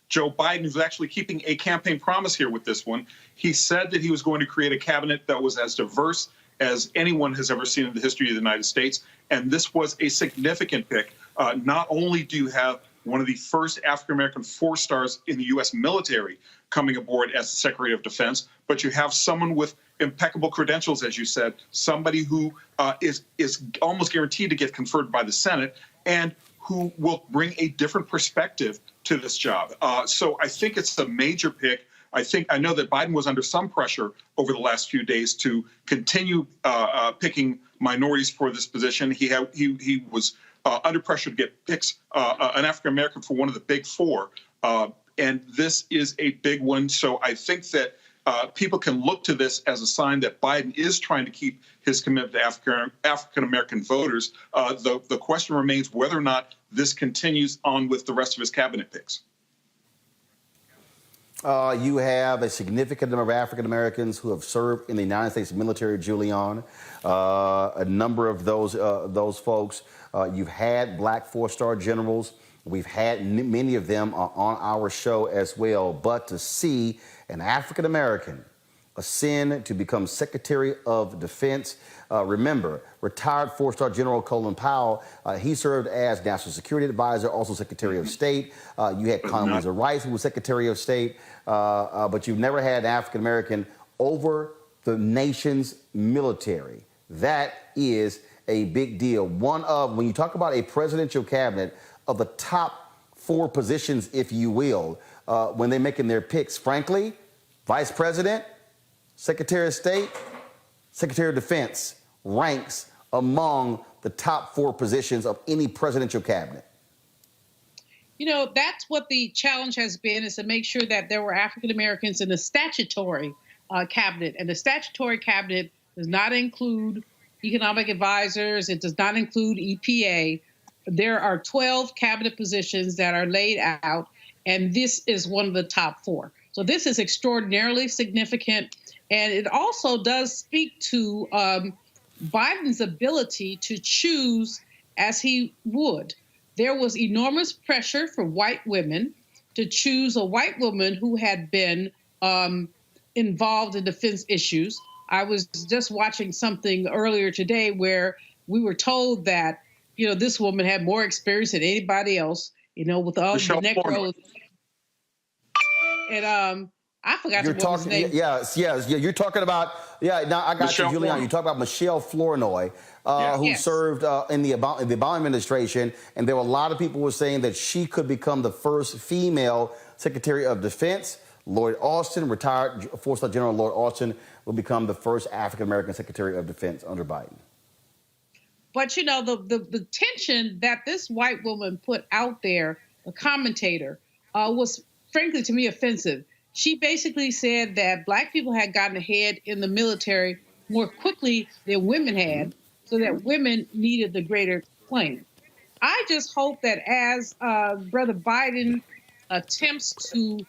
Joe Biden, who's actually keeping a campaign promise here with this one. He said that he was going to create a cabinet that was as diverse as anyone has ever seen in the history of the United States. And this was a significant pick. Not only do you have one of the first African-American 4-stars in the U.S. military coming aboard as the Secretary of Defense, but you have someone with impeccable credentials, as you said, somebody who is almost guaranteed to get conferred by the Senate and who will bring a different perspective to this job. So I think it's a major pick. I know that Biden was under some pressure over the last few days to continue picking minorities for this position. He was under pressure to get picks, an African-American for one of the big four. And this is a big one. So I think that people can look to this as a sign that Biden is trying to keep his commitment to African-American voters. The question remains whether or not this continues on with the rest of his cabinet picks. You have a significant number of African Americans who have served in the United States military, Julian. A number of those folks. You've had black 4-star generals. We've had many of them on our show as well. But to see an African American ascend to become Secretary of Defense. Remember, retired 4-star General Colin Powell, he served as National Security Advisor, also Secretary of State. You had Condoleezza Rice, who was Secretary of State, but you've never had an African American over the nation's military. That is a big deal. One of, when you talk about a presidential cabinet, of the top 4 positions, if you will, when they're making their picks, frankly, Vice President, Secretary of State, Secretary of Defense ranks among the top 4 positions of any presidential cabinet. You know, that's what the challenge has been, is to make sure that there were African Americans in the statutory cabinet. And the statutory cabinet does not include economic advisors. It does not include EPA. There are 12 cabinet positions that are laid out, and this is one of the top 4. So this is extraordinarily significant. And it also does speak to Biden's ability to choose as he would. There was enormous pressure for white women to choose a white woman who had been involved in defense issues. I was just watching something earlier today where we were told that, you know, this woman had more experience than anybody else, you know, with all the Negros. And I forgot the woman's name. Yes. You're talking about, now I got Michelle you, Julian. Flournoy. You talk about Michelle Flournoy, who served in the Obama administration. And there were a lot of people who were saying that she could become the first female Secretary of Defense. Lloyd Austin, retired 4-star General Lloyd Austin, will become the first African-American Secretary of Defense under Biden. But, you know, the tension that this white woman put out there, a commentator, was frankly to me offensive. She basically said that black people had gotten ahead in the military more quickly than women had, so that women needed the greater claim. I just hope that as Brother Biden attempts to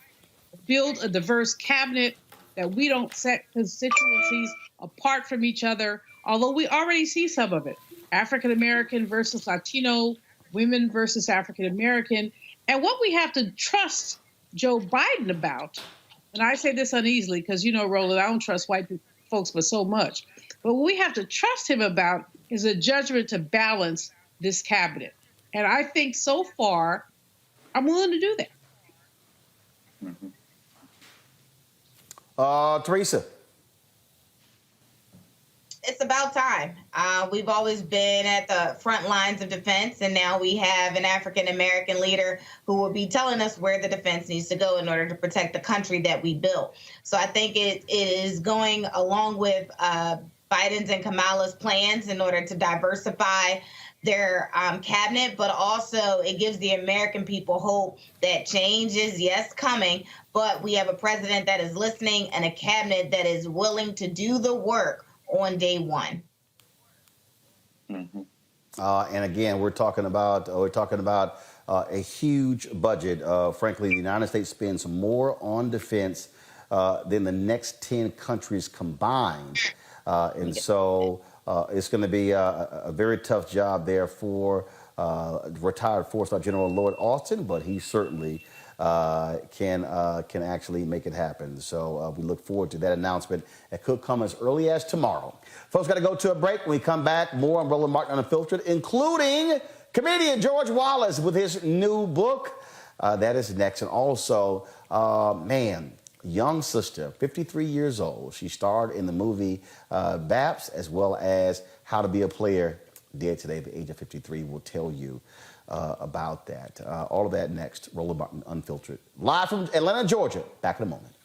build a diverse cabinet, that we don't set constituencies apart from each other, although we already see some of it. African American versus Latino, women versus African American. And what we have to trust Joe Biden about, and I say this uneasily because, you know, Roland, I don't trust white folks for so much, but what we have to trust him about is a judgment to balance this cabinet. And I think so far, I'm willing to do that. Teresa. It's about time. We've always been at the front lines of defense, and now we have an African-American leader who will be telling us where the defense needs to go in order to protect the country that we built. So I think it is going along with Biden's and Kamala's plans in order to diversify their cabinet, but also it gives the American people hope that change is, yes, coming, but we have a president that is listening and a cabinet that is willing to do the work on day one. Mm-hmm. And again, we're talking about a huge budget. Frankly, the United States spends more on defense than the next 10 countries combined, and so it's going to be a very tough job there for retired four-star General Lloyd Austin, but he certainly can actually make it happen. So we look forward to that announcement. It could come as early as tomorrow. Folks, got to go to a break. When we come back, more on Roland Martin Unfiltered, including comedian George Wallace with his new book. That is next. And also, young sister, 53 years old. She starred in the movie Baps, as well as How to Be a Player, dead today at the age of 53. We'll tell you about that. All of that next. Roland Martin Unfiltered. Live from Atlanta, Georgia. Back in a moment.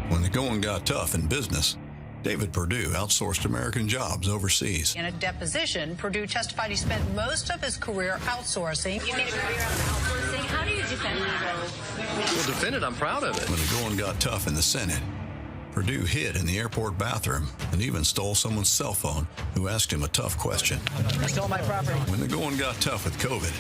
When the going got tough in business, David Perdue outsourced American jobs overseas. In a deposition, Perdue testified he spent most of his career outsourcing. You made a career out of outsourcing. How do you defend that? Well, defend it, I'm proud of it. When the going got tough in the Senate, Perdue hid in the airport bathroom and even stole someone's cell phone who asked him a tough question. You stole my property. When the going got tough with COVID,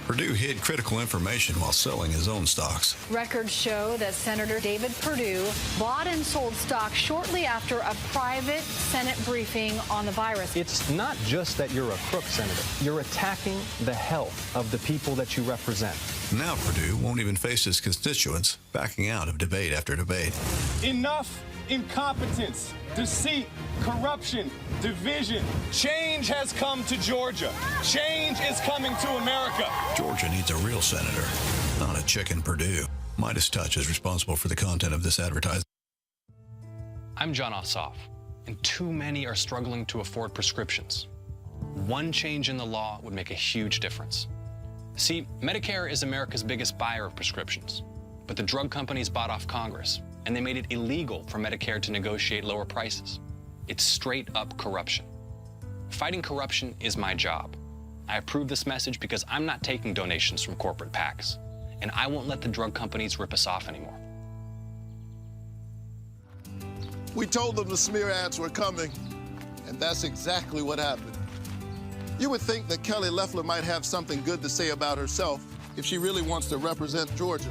Perdue hid critical information while selling his own stocks. Records show that Senator David Perdue bought and sold stock shortly after a private Senate briefing on the virus. It's not just that you're a crook, Senator. You're attacking the health of the people that you represent. Now Perdue won't even face his constituents, backing out of debate after debate. Enough incompetence, deceit, corruption, division. Change has come to Georgia. Change is coming to America. Georgia needs a real senator, not a chicken Perdue. Midas Touch is responsible for the content of this advertising. I'm John Ossoff, and too many are struggling to afford prescriptions. One change in the law would make a huge difference. See, Medicare is America's biggest buyer of prescriptions, but the drug companies bought off Congress, and they made it illegal for Medicare to negotiate lower prices. It's straight up corruption. Fighting corruption is my job. I approve this message because I'm not taking donations from corporate PACs, and I won't let the drug companies rip us off anymore. We told them the smear ads were coming, and that's exactly what happened. You would think that Kelly Loeffler might have something good to say about herself if she really wants to represent Georgia.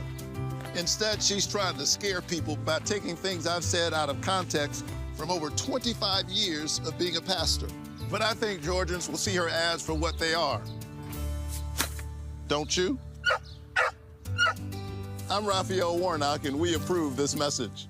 Instead, she's trying to scare people by taking things I've said out of context from over 25 years of being a pastor. But I think Georgians will see her ads for what they are. Don't you? I'm Raphael Warnock, and we approve this message.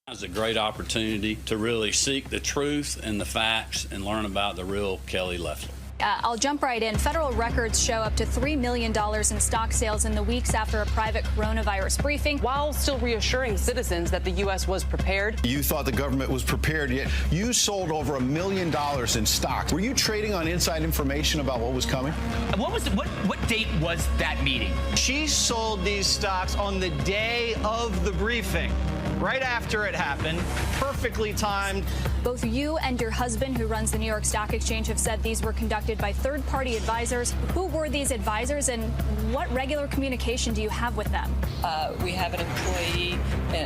It's a great opportunity to really seek the truth and the facts and learn about the real Kelly Loeffler. I'll jump right in. Federal records show up to $3 million in stock sales in the weeks after a private coronavirus briefing. While still reassuring citizens that the U.S. was prepared. You thought the government was prepared, yet you sold over $1 million in stock. Were you trading on inside information about what was coming? What date was that meeting? She sold these stocks on the day of the briefing, right after it happened, perfectly timed. Both you and your husband, who runs the New York Stock Exchange, have said these were conducted by third-party advisors. Who were these advisors, and what regular communication do you have with them? We have an employee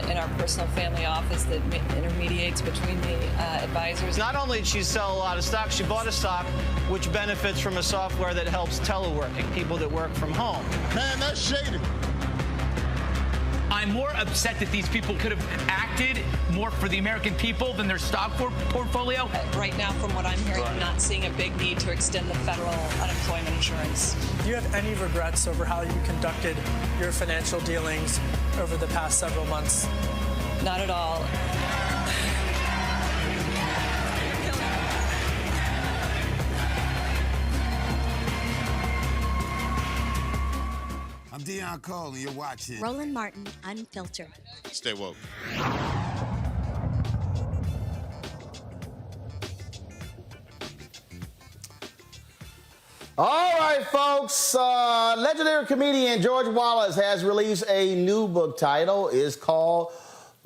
in our personal family office that intermediates between the advisors. Not only did she sell a lot of stock, she bought a stock which benefits from a software that helps teleworking, people that work from home. Man, that's shady. I'm more upset that these people could have acted more for the American people than their stock portfolio. Right now, from what I'm hearing, I'm not seeing a big need to extend the federal unemployment insurance. Do you have any regrets over how you conducted your financial dealings over the past several months? Not at all. I'm Dion Cole, and you're watching Roland Martin Unfiltered. Stay woke. All right, folks. Legendary comedian George Wallace has released a new book. Title is called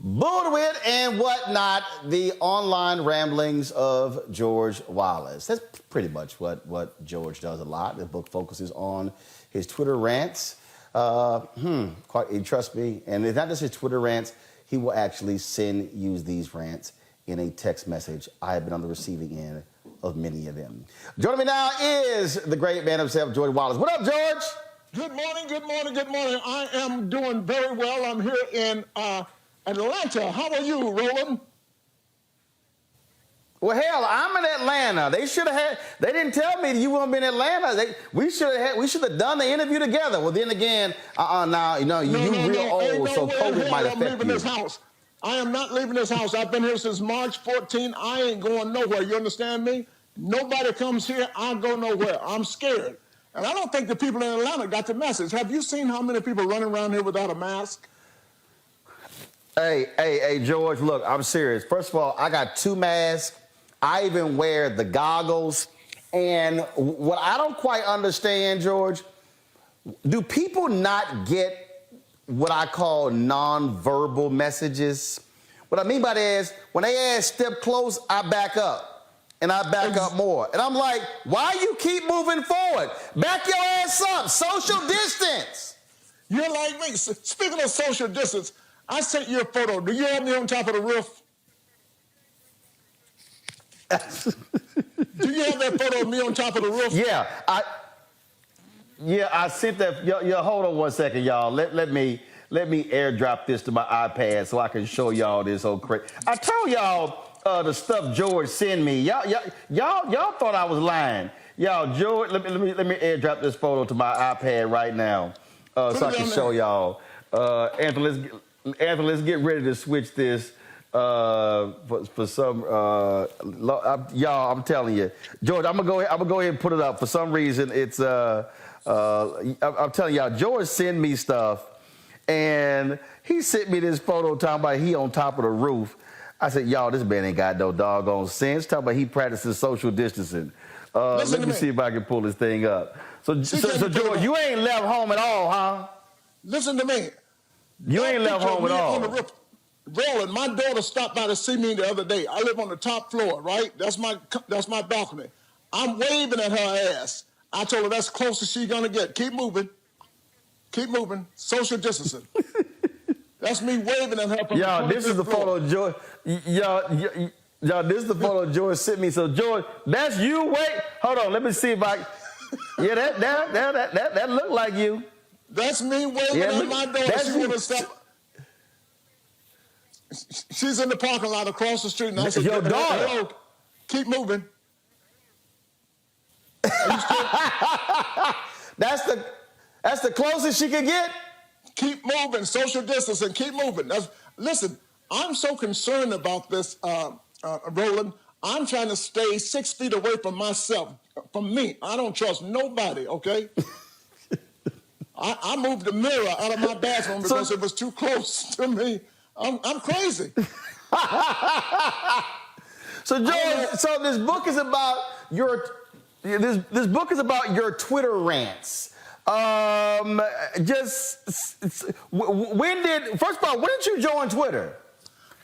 Bullwit and whatnot, the online ramblings of George Wallace. That's pretty much what George does a lot. The book focuses on his Twitter rants. Trust me, and it's not just his Twitter rants. He will actually use these rants in a text message. I have been on the receiving end of many of them. Joining me now is the great man himself, George Wallace. What up, George? Good morning, good morning, good morning. I am doing very well. I'm here in Atlanta. How are you, Roland? Well, hell, I'm in Atlanta. They didn't tell me you wouldn't be in Atlanta. We should have done the interview together. Well, then again, you real old, so COVID might affect you. I'm leaving this house. I am not leaving this house. I've been here since March 14. I ain't going nowhere. You understand me? Nobody comes here. I go nowhere. I'm scared. And I don't think the people in Atlanta got the message. Have you seen how many people running around here without a mask? Hey, George, look, I'm serious. First of all, I got 2 masks. I even wear the goggles. And what I don't quite understand, George, do people not get what I call nonverbal messages? What I mean by that is when they ask step close, I back up. And I back up more. And I'm like, why you keep moving forward? Back your ass up. Social distance. You're like me. Speaking of social distance, I sent you a photo. Do you have me on top of the roof? Do you have that photo of me on top of the roof? Yeah, I sent that. Hold on one second, y'all. Let me airdrop this to my iPad so I can show y'all this whole crazy. I told y'all the stuff George sent me. Y'all thought I was lying. Y'all, George, let me airdrop this photo to my iPad right now so I can show y'all. Anthony, let's get ready to switch this for some. Y'all, I'm telling you, George, I'm gonna go ahead and put it up. For some reason, it's I'm telling y'all, George sent me stuff, and he sent me this photo talking about he on top of the roof. I said, y'all, this man ain't got no doggone sense. Talking about he practices social distancing. Let me see if I can pull this thing up. So George, you ain't left home at all, huh? Listen to me. You ain't left home at all. Roland, my daughter stopped by to see me the other day. I live on the top floor, right? That's my balcony. I'm waving at her ass. I told her that's close as she's gonna get. Keep moving. Keep moving. Social distancing. That's me waving at her from the this is the floor. Photo George. Y'all, this is the photo George sent me. So George, that's you. Wait, hold on. Let me see if I. Yeah, that looked like you. That's me waving at my daughter. She wanna stop. She's in the parking lot across the street. And I said, your daughter. Hello. Keep moving. That's the closest she could get. Keep moving. Social distancing. Keep moving. Listen, I'm so concerned about this, Roland. I'm trying to stay 6 feet away from myself, from me. I don't trust nobody, okay? I moved the mirror out of my bathroom because it was too close to me. I'm crazy. So George, so this book is about this book is about your Twitter rants. When did you join Twitter?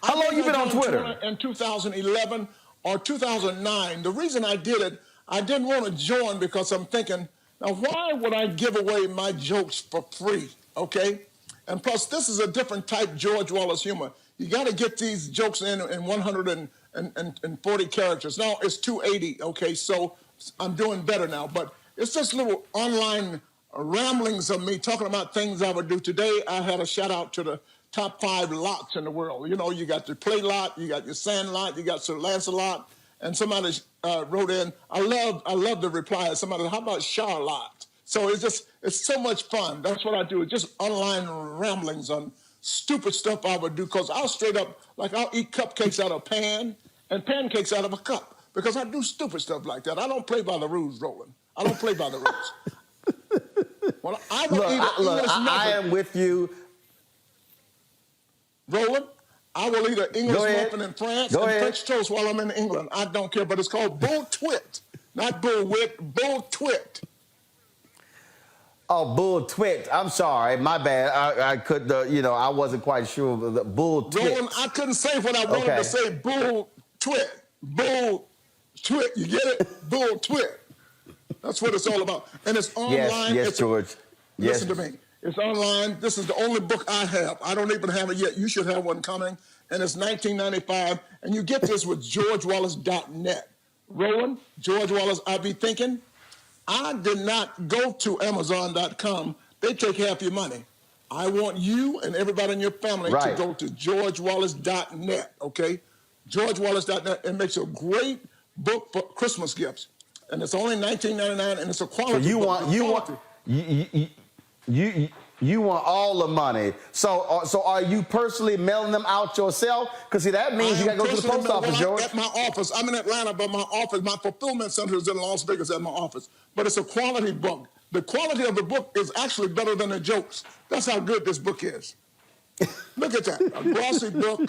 How long you been on Twitter? In 2011 or 2009. The reason I did it, I didn't want to join because I'm thinking, now why would I give away my jokes for free? Okay. And plus, this is a different type George Wallace humor. You got to get these jokes in 140 characters. Now it's 280, okay? So I'm doing better now. But it's just little online ramblings of me talking about things I would do. Today, I had a shout out to the top 5 lots in the world. You know, you got your play lot, you got your sand lot, you got Sir Lancelot. And somebody wrote in, I love the reply. Somebody, how about Charlotte? So it's so much fun. That's what I do. It's just online ramblings on stupid stuff I would do. Because I'll straight up, I'll eat cupcakes out of a pan and pancakes out of a cup. Because I do stupid stuff like that. I don't play by the rules, Roland. I don't play by the rules. Well, I am with you. Roland, I will eat an English muffin in France and French toast while I'm in England. I don't care. But it's called bull twit. Not bull wit, bull twit. Oh, bull twit. I'm sorry. My bad. I could, I wasn't quite sure of the bull twit. Roland, I couldn't say what I wanted to say. Bull twit. Bull twit. You get it? Bull twit. That's what it's all about. And it's online. Yes, George. Listen to me. It's online. This is the only book I have. I don't even have it yet. You should have one coming. And it's $19.95. And you get this with georgewallace.net. Roland, George Wallace, I be thinking, I did not go to Amazon.com. They take half your money. I want you and everybody in your family to go to georgewallace.net, okay? georgewallace.net. It makes a great book for Christmas gifts. And it's only $19.99, and it's a quality book. You want all the money. So are you personally mailing them out yourself? Because see, that means you got to go to the post office, George. At my office. I'm in Atlanta, but my office, my fulfillment center is in Las Vegas at my office. But it's a quality book. The quality of the book is actually better than the jokes. That's how good this book is. Look at that. A glossy book.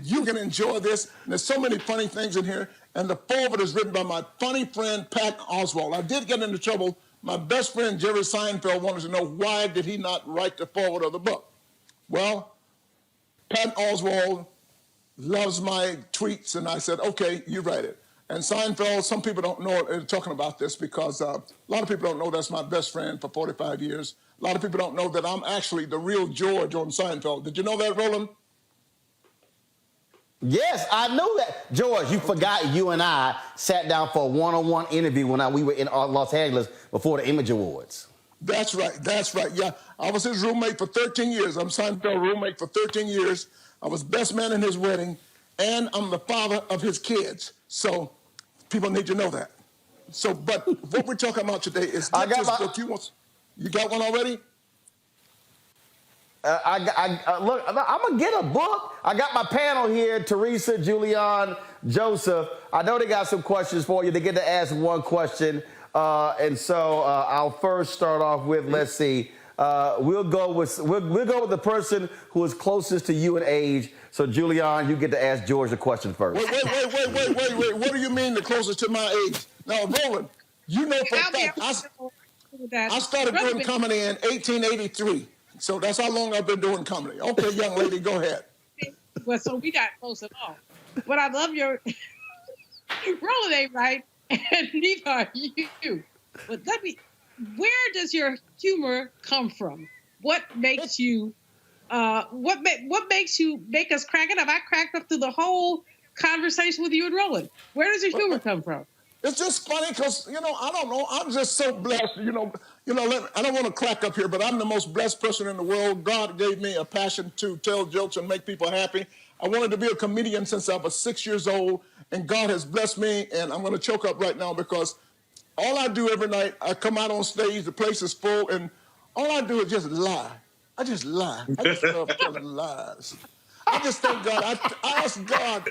You can enjoy this. And there's so many funny things in here. And the foreword is written by my funny friend, Pat Oswalt. I did get into trouble. My best friend, Jerry Seinfeld, wanted to know why did he not write the foreword of the book. Well, Pat Oswalt loves my tweets, and I said, okay, you write it. And Seinfeld, some people don't know, talking about this because a lot of people don't know that's my best friend for 45 years. A lot of people don't know that I'm actually the real George on Seinfeld. Did you know that, Roland? Yes, I knew that. George, you forgot you and I sat down for a one-on-one interview when we were in Los Angeles before the Image Awards. That's right. That's right. Yeah, I was his roommate for 13 years. I'm Seinfeld's roommate for 13 years. I was best man in his wedding, and I'm the father of his kids. So people need to know that. So, but what we're talking about today is this book. You got one already? Look, I'm going to get a book. I got my panel here, Teresa, Julian, Joseph. I know they got some questions for you. They get to ask one question. And so I'll first start off with, let's see, we'll go with the person who is closest to you in age. So, Julian, you get to ask George a question first. Wait. What do you mean the closest to my age? Now, Roland, you know for a fact, I started doing comedy in 1883. So that's how long I've been doing comedy. Okay, young lady, go ahead. Well, so we got close enough. But I love your Roland ain't right, and neither are you. But where does your humor come from? What makes you make us crack it up? I cracked up through the whole conversation with you and Roland. Where does your humor come from? It's just funny because, I don't know. I'm just so blessed, I don't want to crack up here, but I'm the most blessed person in the world. God gave me a passion to tell jokes and make people happy. I wanted to be a comedian since I was 6 years old, and God has blessed me, and I'm going to choke up right now because all I do every night, I come out on stage, the place is full, and all I do is just lie. I just lie. I just love telling lies. I just thank God. I ask God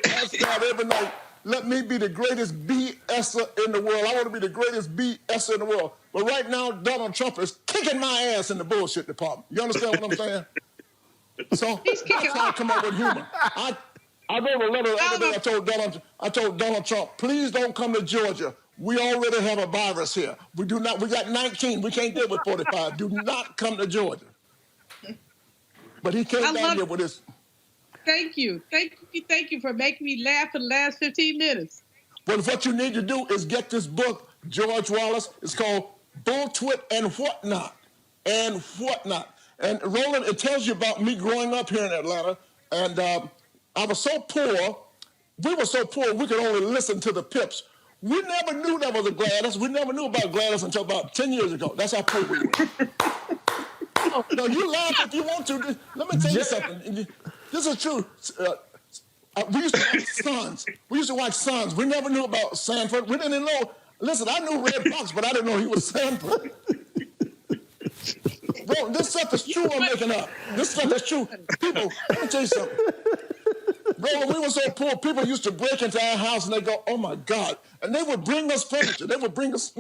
every night, let me be the greatest BSer in the world. I want to be the greatest BSer in the world. But right now, Donald Trump is kicking my ass in the bullshit department. You understand what I'm saying? So I try to come up with humor. I wrote a letter the other day. I told Donald Trump, please don't come to Georgia. We already have a virus here. We got 19. We can't deal with 45. Do not come to Georgia. But he came down here with his... Thank you for making me laugh for the last 15 minutes. But what you need to do is get this book, George Wallace. It's called Bull Twit and Whatnot. And Roland, it tells you about me growing up here in Atlanta. And I was so poor. We were so poor we could only listen to the Pips. We never knew that was a Gladys. We never knew about Gladys until about 10 years ago. That's how poor we were. No, you laugh if you want to. Let me tell you something. This is true. We used to watch Sons. We never knew about Sanford. We didn't know. Listen, I knew Red Fox, but I didn't know he was Sanford. Bro, this stuff is true I'm making up. This stuff is true. People, let me tell you something. Bro, when we were so poor, people used to break into our house and they go, oh my God. And they would bring us furniture. They would bring us...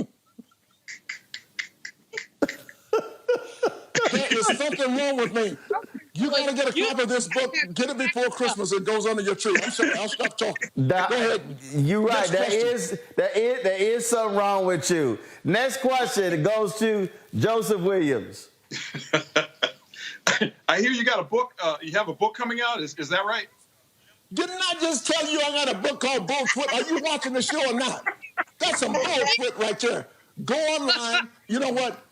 There is something wrong with me. You got to get a copy of this book. Get it before Christmas. It goes under your tree. I'm sorry. I'll stop talking. Go ahead. You're right. Next There is something wrong with you. Next question goes to Joseph Williams. I hear you got a book. You have a book coming out. Is that right? Didn't I just tell you I got a book called Bullshit? Are you watching the show or not? That's some bullshit right there. Go online. You know what?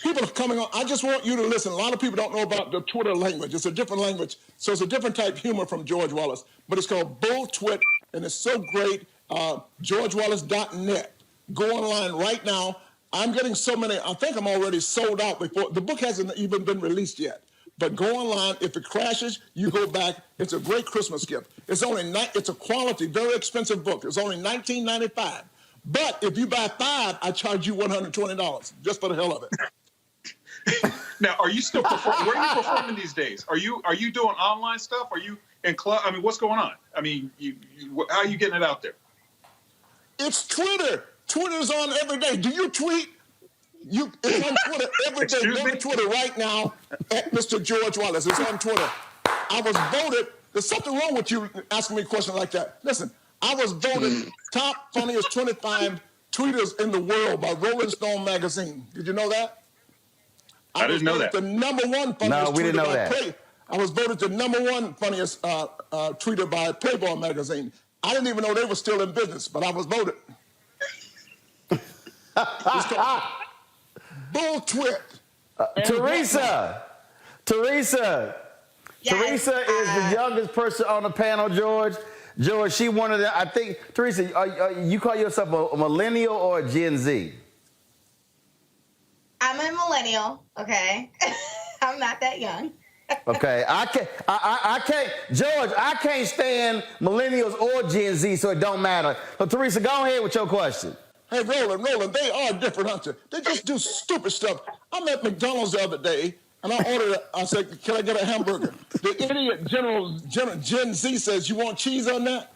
People are coming on. I just want you to listen. A lot of people don't know about the Twitter language. It's a different language. So it's a different type of humor from George Wallace. But it's called Bull Twit, and it's so great. GeorgeWallace.net. Go online right now. I'm getting so many. I think I'm already sold out before. The book hasn't even been released yet. But go online. If it crashes, you go back. It's a great Christmas gift. It's a quality, very expensive book. It's only $19.95. But if you buy 5, I charge you $120 just for the hell of it. Now, are you still performing? Where are you performing these days? Are you doing online stuff? Are you in club? I mean, what's going on? I mean, how are you getting it out there? It's Twitter. Twitter's on every day. Do you tweet? It's on Twitter every day. Go to Twitter right now at Mr. George Wallace. It's on Twitter. I was voted. There's something wrong with you asking me a question like that. Listen, I was voted top funniest 25 tweeters in the world by Rolling Stone magazine. Did you know that? I didn't know that. The number one funniest No, we didn't know that. I was voted the number one funniest tweeter by Playboy magazine. I didn't even know they were still in business, but I was voted. It's called Bull Twit. Teresa. Teresa is the youngest person on the panel, George. George, she one of the, I think, Teresa, you call yourself a millennial or a Gen Z? I'm a millennial, okay? I'm not that young. Okay, I can't, George, I can't stand millennials or Gen Z, so it don't matter. So Teresa, go ahead with your question. Hey, Roland, they are different, aren't they? They just do stupid stuff. I'm at McDonald's the other day, and I said, can I get a hamburger? The idiot Gen Z says, you want cheese on that?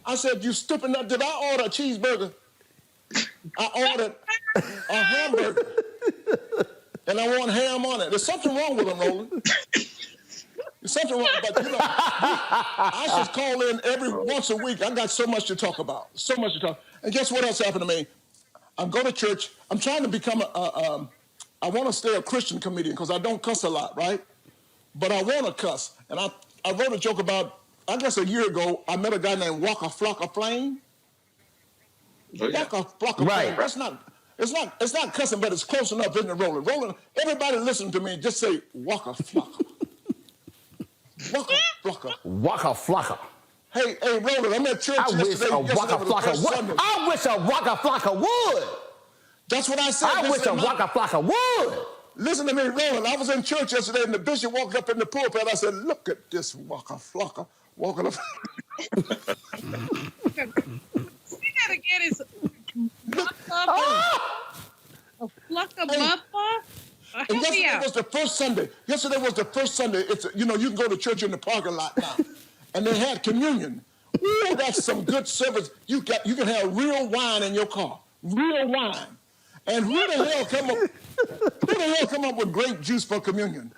I said, you stupid nut, did I order a cheeseburger? I ordered a hamburger, and I want ham on it. There's something wrong with them, Roland. There's something wrong, but I should call in every once a week. I got so much to talk about, so much to talk. And guess what else happened to me? I go to church. I'm trying to become I want to stay a Christian comedian because I don't cuss a lot, right? But I want to cuss. And I wrote a joke about, I guess a year ago, I met a guy named Waka Flocka Flame. Oh, yeah. Waka Flocka Flame. It's not cussing, but it's close enough, isn't it, Roland? Roland, everybody listen to me. Just say Waka Flocka. Waka Flocka. Waka Flocka. Hey, Roland, I'm at church yesterday. I wish a Waka Flocka would. That's what I said. I wish a Waka Flocka would. Listen to me, Roland. I was in church yesterday, and the bishop walked up in the pulpit. I said, look at this Waka Flocka walking up. See that again is a Flocka Muffa? And yesterday was the first Sunday. Yesterday was the first Sunday. It's you can go to church in the parking lot now. And they had communion. Ooh, that's some good service. You can have real wine in your car. Real wine. And who the hell come up with grape juice for communion?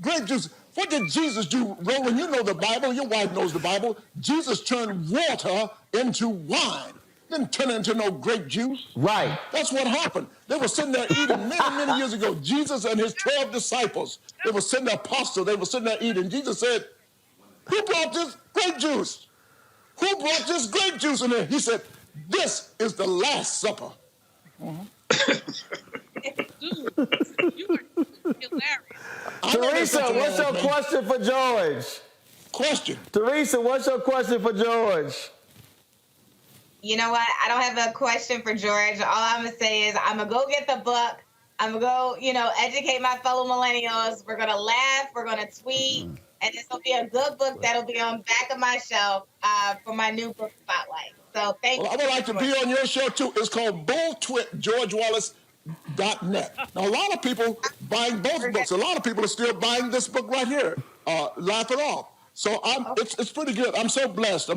Grape juice. What did Jesus do, Roland? You know the Bible. Your wife knows the Bible. Jesus turned water into wine. Didn't turn it into no grape juice. Right. That's what happened. They were sitting there eating many years ago. Jesus and his 12 disciples. They were sitting there, apostles. They were sitting there eating. Jesus said, who brought this grape juice? Who brought this grape juice in there? He said, this is the Last Supper. Teresa, what's your question for George? Teresa, what's your question for George? You know what? I don't have a question for George. All I'm going to say is I'm going to go get the book. I'm going to go, educate my fellow millennials. We're going to laugh. We're going to tweet. And this will be a good book that'll be on the back of my shelf for my new book spotlight. So thank you. I would like to be on your show, too. It's called Bull Twit, GeorgeWallace.net. Now, a lot of people buying both books. A lot of people are still buying this book right here, Laugh It Off. So it's pretty good. I'm so blessed.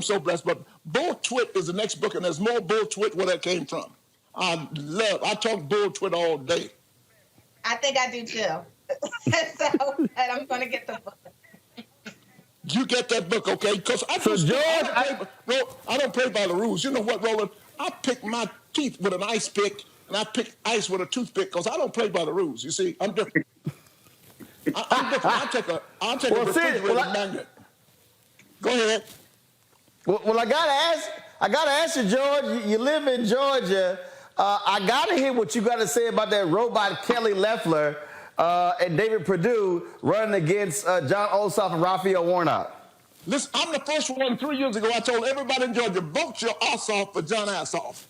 But Bull Twit is the next book, and there's more Bull Twit where that came from. I talk Bull Twit all day. I think I do, too. So, and I'm going to get the book. You get that book, okay? Because I don't play by the rules. You know what, Roland? I pick my teeth with an ice pick, and I pick ice with a toothpick because I don't play by the rules. You see, I'm different. I'm different. I'll take a refrigerator magnet. Go ahead. Well, I gotta ask you, George. You live in Georgia. I gotta hear what you got to say about that robot Kelly Loeffler and David Perdue running against John Ossoff and Raphael Warnock. Listen, I'm the first one 3 years ago. I told everybody in Georgia, vote your Ossoff for John Ossoff.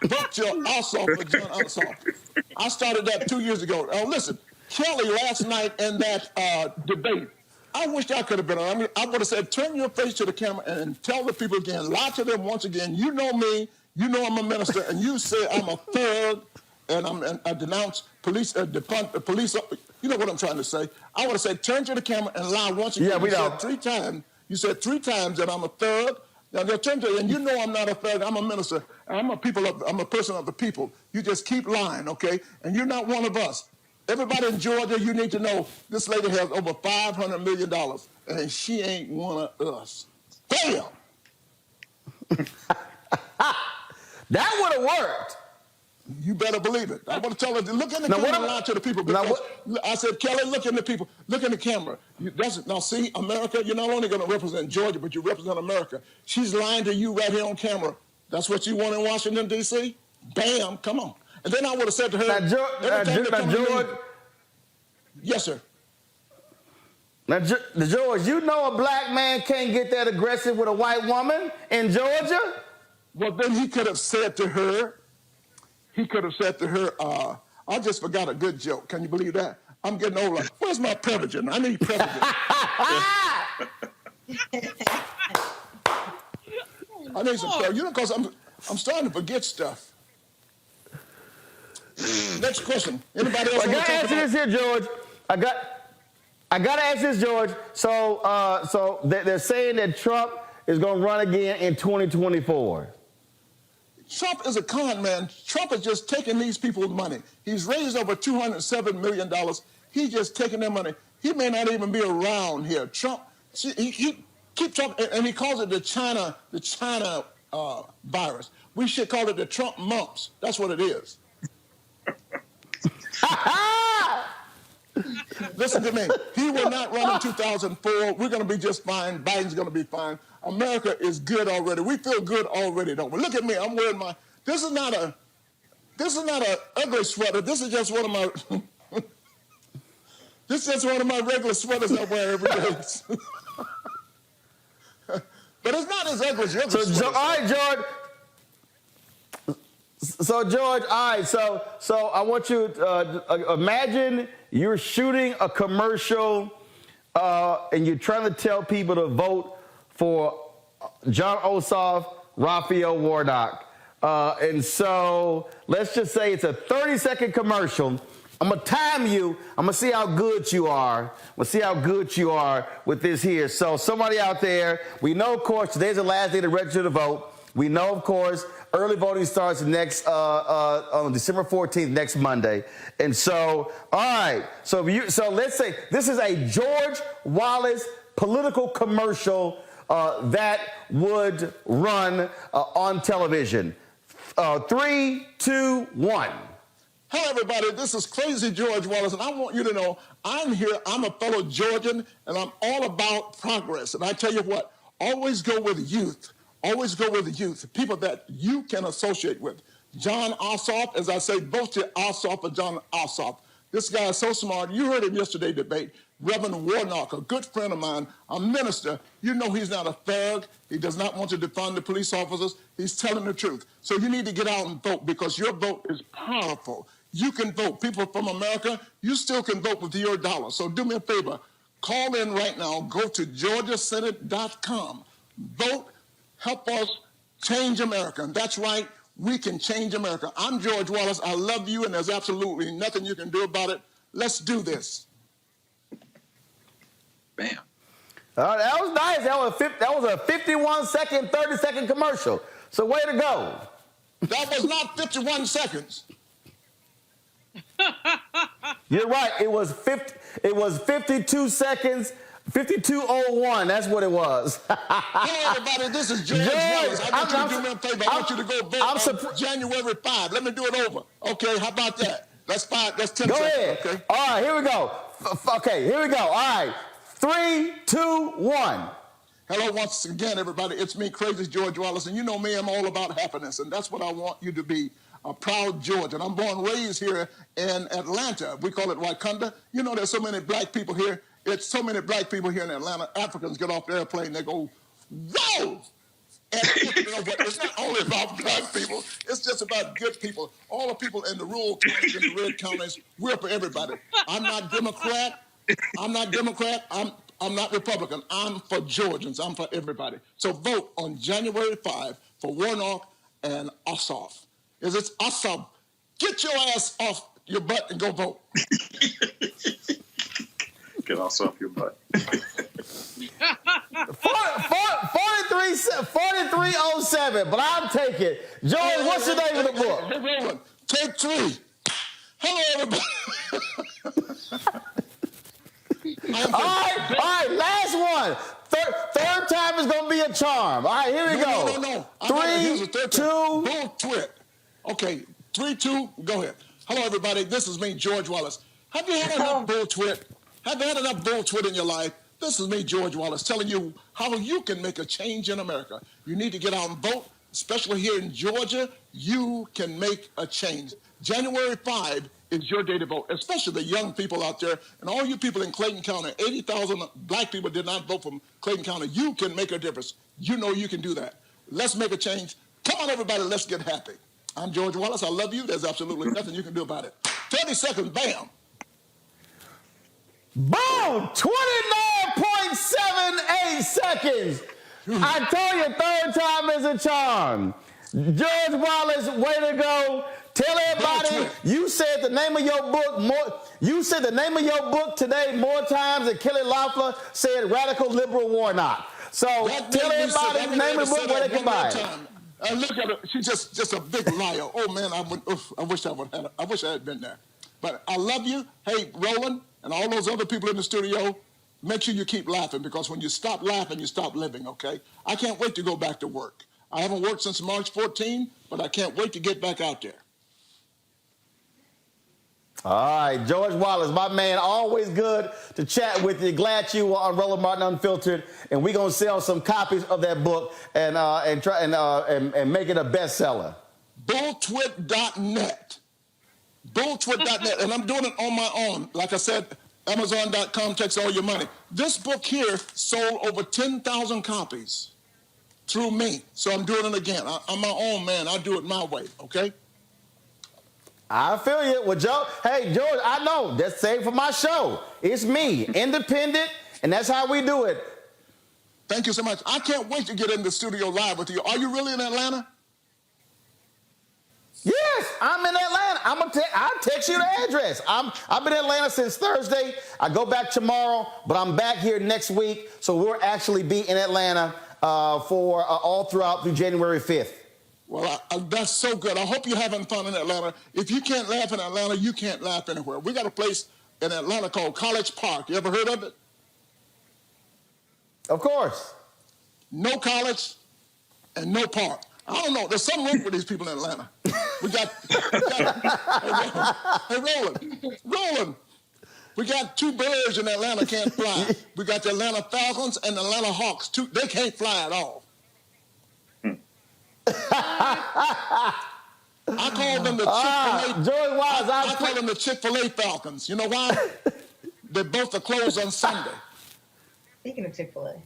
Vote your Ossoff for John Ossoff. I started that 2 years ago. Now, listen, Kelly last night in that debate, I wish I could have been on. I mean, I would have said, turn your face to the camera and tell the people again, lie to them once again. You know me. You know I'm a minister, and you say I'm a thug, and I denounce police, defund the police. You know what I'm trying to say. I would have said, turn to the camera and lie once again. Yeah, we know. You said three times that I'm a thug. Now they'll turn to you, and you know I'm not a thug. I'm a minister. I'm a person of the people. You just keep lying, okay? And you're not one of us. Everybody in Georgia, you need to know this lady has over $500 million, and she ain't one of us. Damn! That would have worked. You better believe it. I want to tell her, look in the camera and lie to the people. I said, Kelly, look in the people. Look in the camera. Now, see, America, you're not only going to represent Georgia, but you represent America. She's lying to you right here on camera. That's what you want in Washington, D.C.? Bam, come on. And then I would have said to her, George. Yes, sir. Now, George, you know a black man can't get that aggressive with a white woman in Georgia? Well, then he could have said to her, I just forgot a good joke. Can you believe that? I'm getting older. Where's my Prevagen? I need Prevagen. I need some Prevagen. You know, because I'm starting to forget stuff. Next question. Anybody else? I got to answer this here, George. I got to ask this, George. So they're saying that Trump is going to run again in 2024. Trump is a con man. Trump is just taking these people's money. He's raised over $207 million. He's just taking their money. He may not even be around here. Trump, he keeps talking, and he calls it the China virus. We should call it the Trump mumps. That's what it is. Listen to me. He will not run in 2004. We're going to be just fine. Biden's going to be fine. America is good already. We feel good already, don't we? Look at me. I'm wearing my. This is not a ugly sweater. This is just one of my. This is just one of my regular sweaters I wear every day. But it's not as ugly as your other sweaters. All right, George. So, George, all right, so I want you to imagine you're shooting a commercial and you're trying to tell people to vote for John Ossoff, Raphael Warnock. And so let's just say it's a 30-second commercial. I'm going to time you. I'm going to see how good you are. I'm going to see how good you are with this here. So somebody out there, we know, of course, today's the last day to register to vote. We know, of course, early voting starts next on December 14th, next Monday. And so, all right. So let's say this is a George Wallace political commercial that would run on television. 3, 2, 1. Hello, everybody. This is Crazy George Wallace, and I want you to know I'm here. I'm a fellow Georgian, and I'm all about progress. And I tell you what, always go with youth. Always go with the youth, people that you can associate with. John Ossoff, as I say, both to Ossoff and John Ossoff. This guy is so smart. You heard him yesterday debate. Reverend Warnock, a good friend of mine, a minister. You know he's not a thug. He does not want to defund the police officers. He's telling the truth. So you need to get out and vote because your vote is powerful. You can vote. People from America, you still can vote with your dollar. So do me a favor. Call in right now. Go to georgiasenate.com. Vote. Help us change America. And that's right. We can change America. I'm George Wallace. I love you, and there's absolutely nothing you can do about it. Let's do this. Bam. That was nice. That was a 51-second, 30-second commercial. So way to go. That was not 51 seconds. You're right. It was 52 seconds. 52:01. That's what it was. Hello, everybody. This is George Wallace. I want you to do me a favor. I want you to go vote on January 5. Let me do it over. Okay, how about that? That's 10 seconds. Go ahead. Okay. All right, here we go. Okay, here we go. All right. 3, 2, 1. Hello, once again, everybody. It's me, Crazy George Wallace, and you know me, I'm all about happiness, and that's what I want you to be, a proud Georgian. I'm born and raised here in Atlanta. We call it Wakanda. You know, there's so many black people here. It's so many black people here in Atlanta. Africans get off the airplane, they go, whoa! And it's not only about black people, it's just about good people. All the people in the rural counties and the red counties, we're for everybody. I'm not Democrat. I'm not Republican. I'm for Georgians. I'm for everybody. So vote on January 5 for Warnock and Ossoff. It's Ossoff. Get your ass off your butt and go vote. Get off your butt. 4307, but I'll take it. George, what's the name of the book? Take 3. Hello, everybody. All right, last one. Third time is going to be a charm. All right, here we go. No. 3, 2. Bull twit. Okay, 3, 2, go ahead. Hello, everybody. This is me, George Wallace. Have you had enough bull twit? Have you had enough bull twit in your life? This is me, George Wallace, telling you how you can make a change in America. You need to get out and vote, especially here in Georgia. You can make a change. January 5 is your day to vote, especially the young people out there and all you people in Clayton County. 80,000 black people did not vote for Clayton County. You can make a difference. You know you can do that. Let's make a change. Come on, everybody, let's get happy. I'm George Wallace. I love you. There's absolutely nothing you can do about it. 30 seconds, bam. Boom! 29.78 seconds. I told you, third time is a charm. George Wallace, way to go. Tell everybody you said the name of your book more. You said the name of your book today more times than Kelly Loeffler said Radical Liberal Warnock. So tell everybody the name of the book where they can buy it. Look at her. She's just a big liar. Oh man, I wish I had been there. But I love you. Hey, Roland, and all those other people in the studio, make sure you keep laughing, because when you stop laughing, you stop living, okay? I can't wait to go back to work. I haven't worked since March 14, but I can't wait to get back out there. All right, George Wallace, my man, always good to chat with you. Glad you were on Roland Martin Unfiltered, and we're gonna sell some copies of that book and make it a bestseller. Bulltwit.net. Bulltwit.net, and I'm doing it on my own. Like I said, Amazon.com takes all your money. This book here sold over 10,000 copies through me, so I'm doing it again. I'm my own man. I do it my way, okay? I feel you. Well, Joe, hey, George, I know. That's same for my show. It's me, independent, and that's how we do it. Thank you so much. I can't wait to get in the studio live with you. Are you really in Atlanta? Yes, I'm in Atlanta. I'll text you the address. I've been in Atlanta since Thursday. I go back tomorrow, but I'm back here next week. So we'll actually be in Atlanta for all through January 5th. Well, that's so good. I hope you're having fun in Atlanta. If you can't laugh in Atlanta, you can't laugh anywhere. We got a place in Atlanta called College Park. You ever heard of it? Of course. No college and no park. I don't know. There's something wrong with these people in Atlanta. Hey, Roland. We got 2 birds in Atlanta can't fly. We got the Atlanta Falcons and the Atlanta Hawks. They can't fly at all. I call them the Chick-fil-A. George Wise, I call them the Chick-fil-A Falcons. You know why? They both are closed on Sunday. Speaking of Chick-fil-A.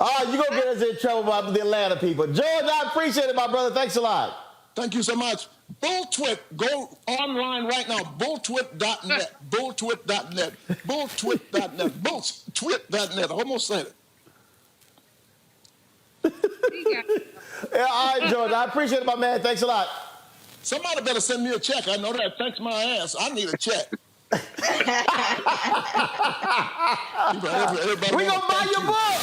Oh, you're going to get us in trouble about the Atlanta people. George, I appreciate it, my brother. Thanks a lot. Thank you so much. Bulltwit, go online right now. Bulltwit.net. Bulltwit.net. Bulltwit.net. Bulltwit.net. I almost said it. Yeah, all right, George. I appreciate it, my man. Thanks a lot. Somebody better send me a check. I know that. Thanks my ass. I need a check. We're going to buy your book.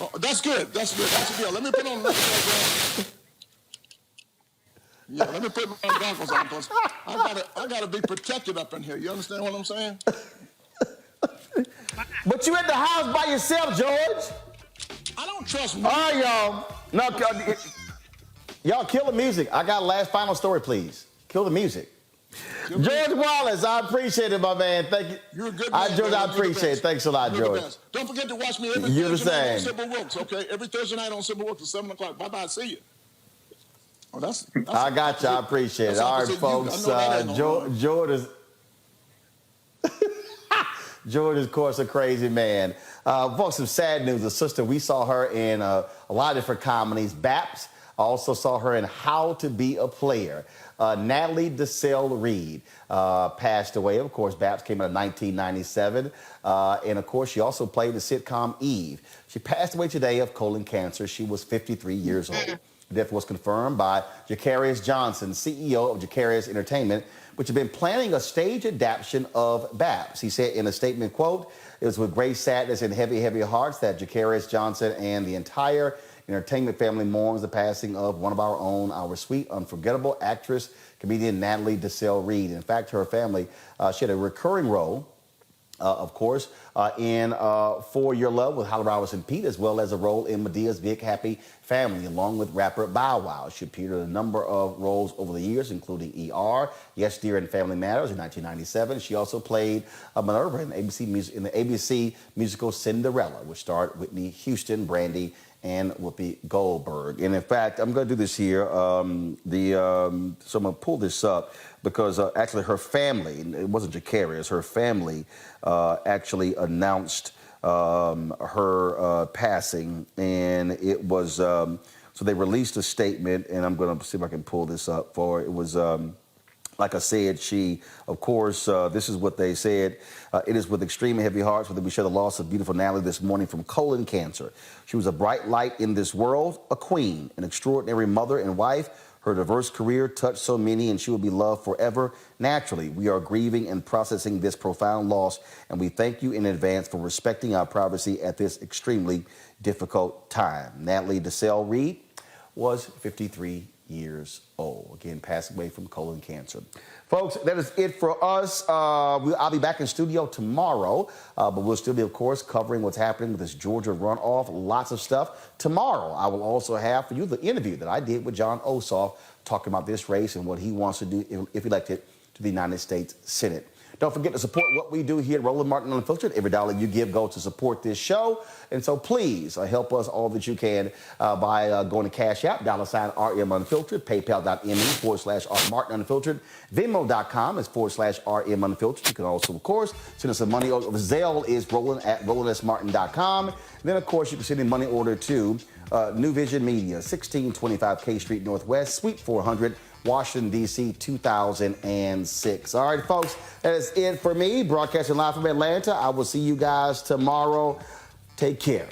Oh, that's good. That's good. That's a deal. Let me put on the Yeah, let me put my goggles on, because I gotta be protected up in here. You understand what I'm saying? But you at the house by yourself, George. I don't trust me. All right, y'all. No, y'all kill the music. I got a last final story, please. Kill the music. George Wallace, I appreciate it, my man. Thank you. You're a good man. George, I appreciate it. Thanks a lot, George. Don't forget to watch me every Thursday night on Sybil Wilkes, okay? Every Thursday night on Sybil Wilkes at 7 o'clock. Bye-bye. See you. Oh, I got you. I appreciate it. All right, folks. George is... George is, of course, a crazy man. Folks, some sad news. The sister, we saw her in a lot of different comedies. Baps, I also saw her in How to Be a Player. Natalie DeSalle Reed passed away. Of course, Baps came out in 1997. And, of course, she also played the sitcom Eve. She passed away today of colon cancer. She was 53 years old. Death was confirmed by Jacarius Johnson, CEO of Jacarius Entertainment, which had been planning a stage adaptation of Baps. He said in a statement, quote, "It was with great sadness and heavy, heavy hearts that Jacarius Johnson and the entire entertainment family mourns the passing of one of our own, our sweet, unforgettable actress, comedian Natalie DeSalle Reed." In fact, her family, she had a recurring role, of course, in For Your Love with Holly Robinson Pete, as well as a role in Medea's Big Happy Family, along with rapper Bow Wow. She appeared in a number of roles over the years, including ER, Yes Dear, and Family Matters in 1997. She also played Minerva in the ABC musical Cinderella, which starred Whitney Houston, Brandy, and Whoopi Goldberg. And in fact, I'm going to do this here. So I'm going to pull this up because actually her family, it wasn't Jacarius, her family actually announced her passing, and it was, so they released a statement, and I'm going to see if I can pull this up for her. It was, like I said, she, of course, this is what they said. "It is with extreme heavy hearts that we share the loss of beautiful Natalie this morning from colon cancer. She was a bright light in this world, a queen, an extraordinary mother and wife. Her diverse career touched so many, and she will be loved forever. Naturally, we are grieving and processing this profound loss, and we thank you in advance for respecting our privacy at this extremely difficult time." Natalie DeSalle Reed was 53 years old. Again, passed away from colon cancer. Folks, that is it for us. I'll be back in studio tomorrow, but we'll still be, of course, covering what's happening with this Georgia runoff. Lots of stuff. Tomorrow, I will also have for you the interview that I did with Jon Ossoff, talking about this race and what he wants to do if elected to the United States Senate. Don't forget to support what we do here at Roland Martin Unfiltered. Every dollar you give goes to support this show. And so please help us all that you can by going to Cash App, $RM Unfiltered, PayPal.me/R Martin Venmo.com is /RM Unfiltered. You can also, of course, send us some money over. Zelle is Roland@RolandSMartin.com. Then, of course, you can send in money order to New Vision Media, 1625 K Street Northwest, Suite 400, Washington, D.C., 2006. All right, folks, that is it for me. Broadcasting live from Atlanta. I will see you guys tomorrow. Take care.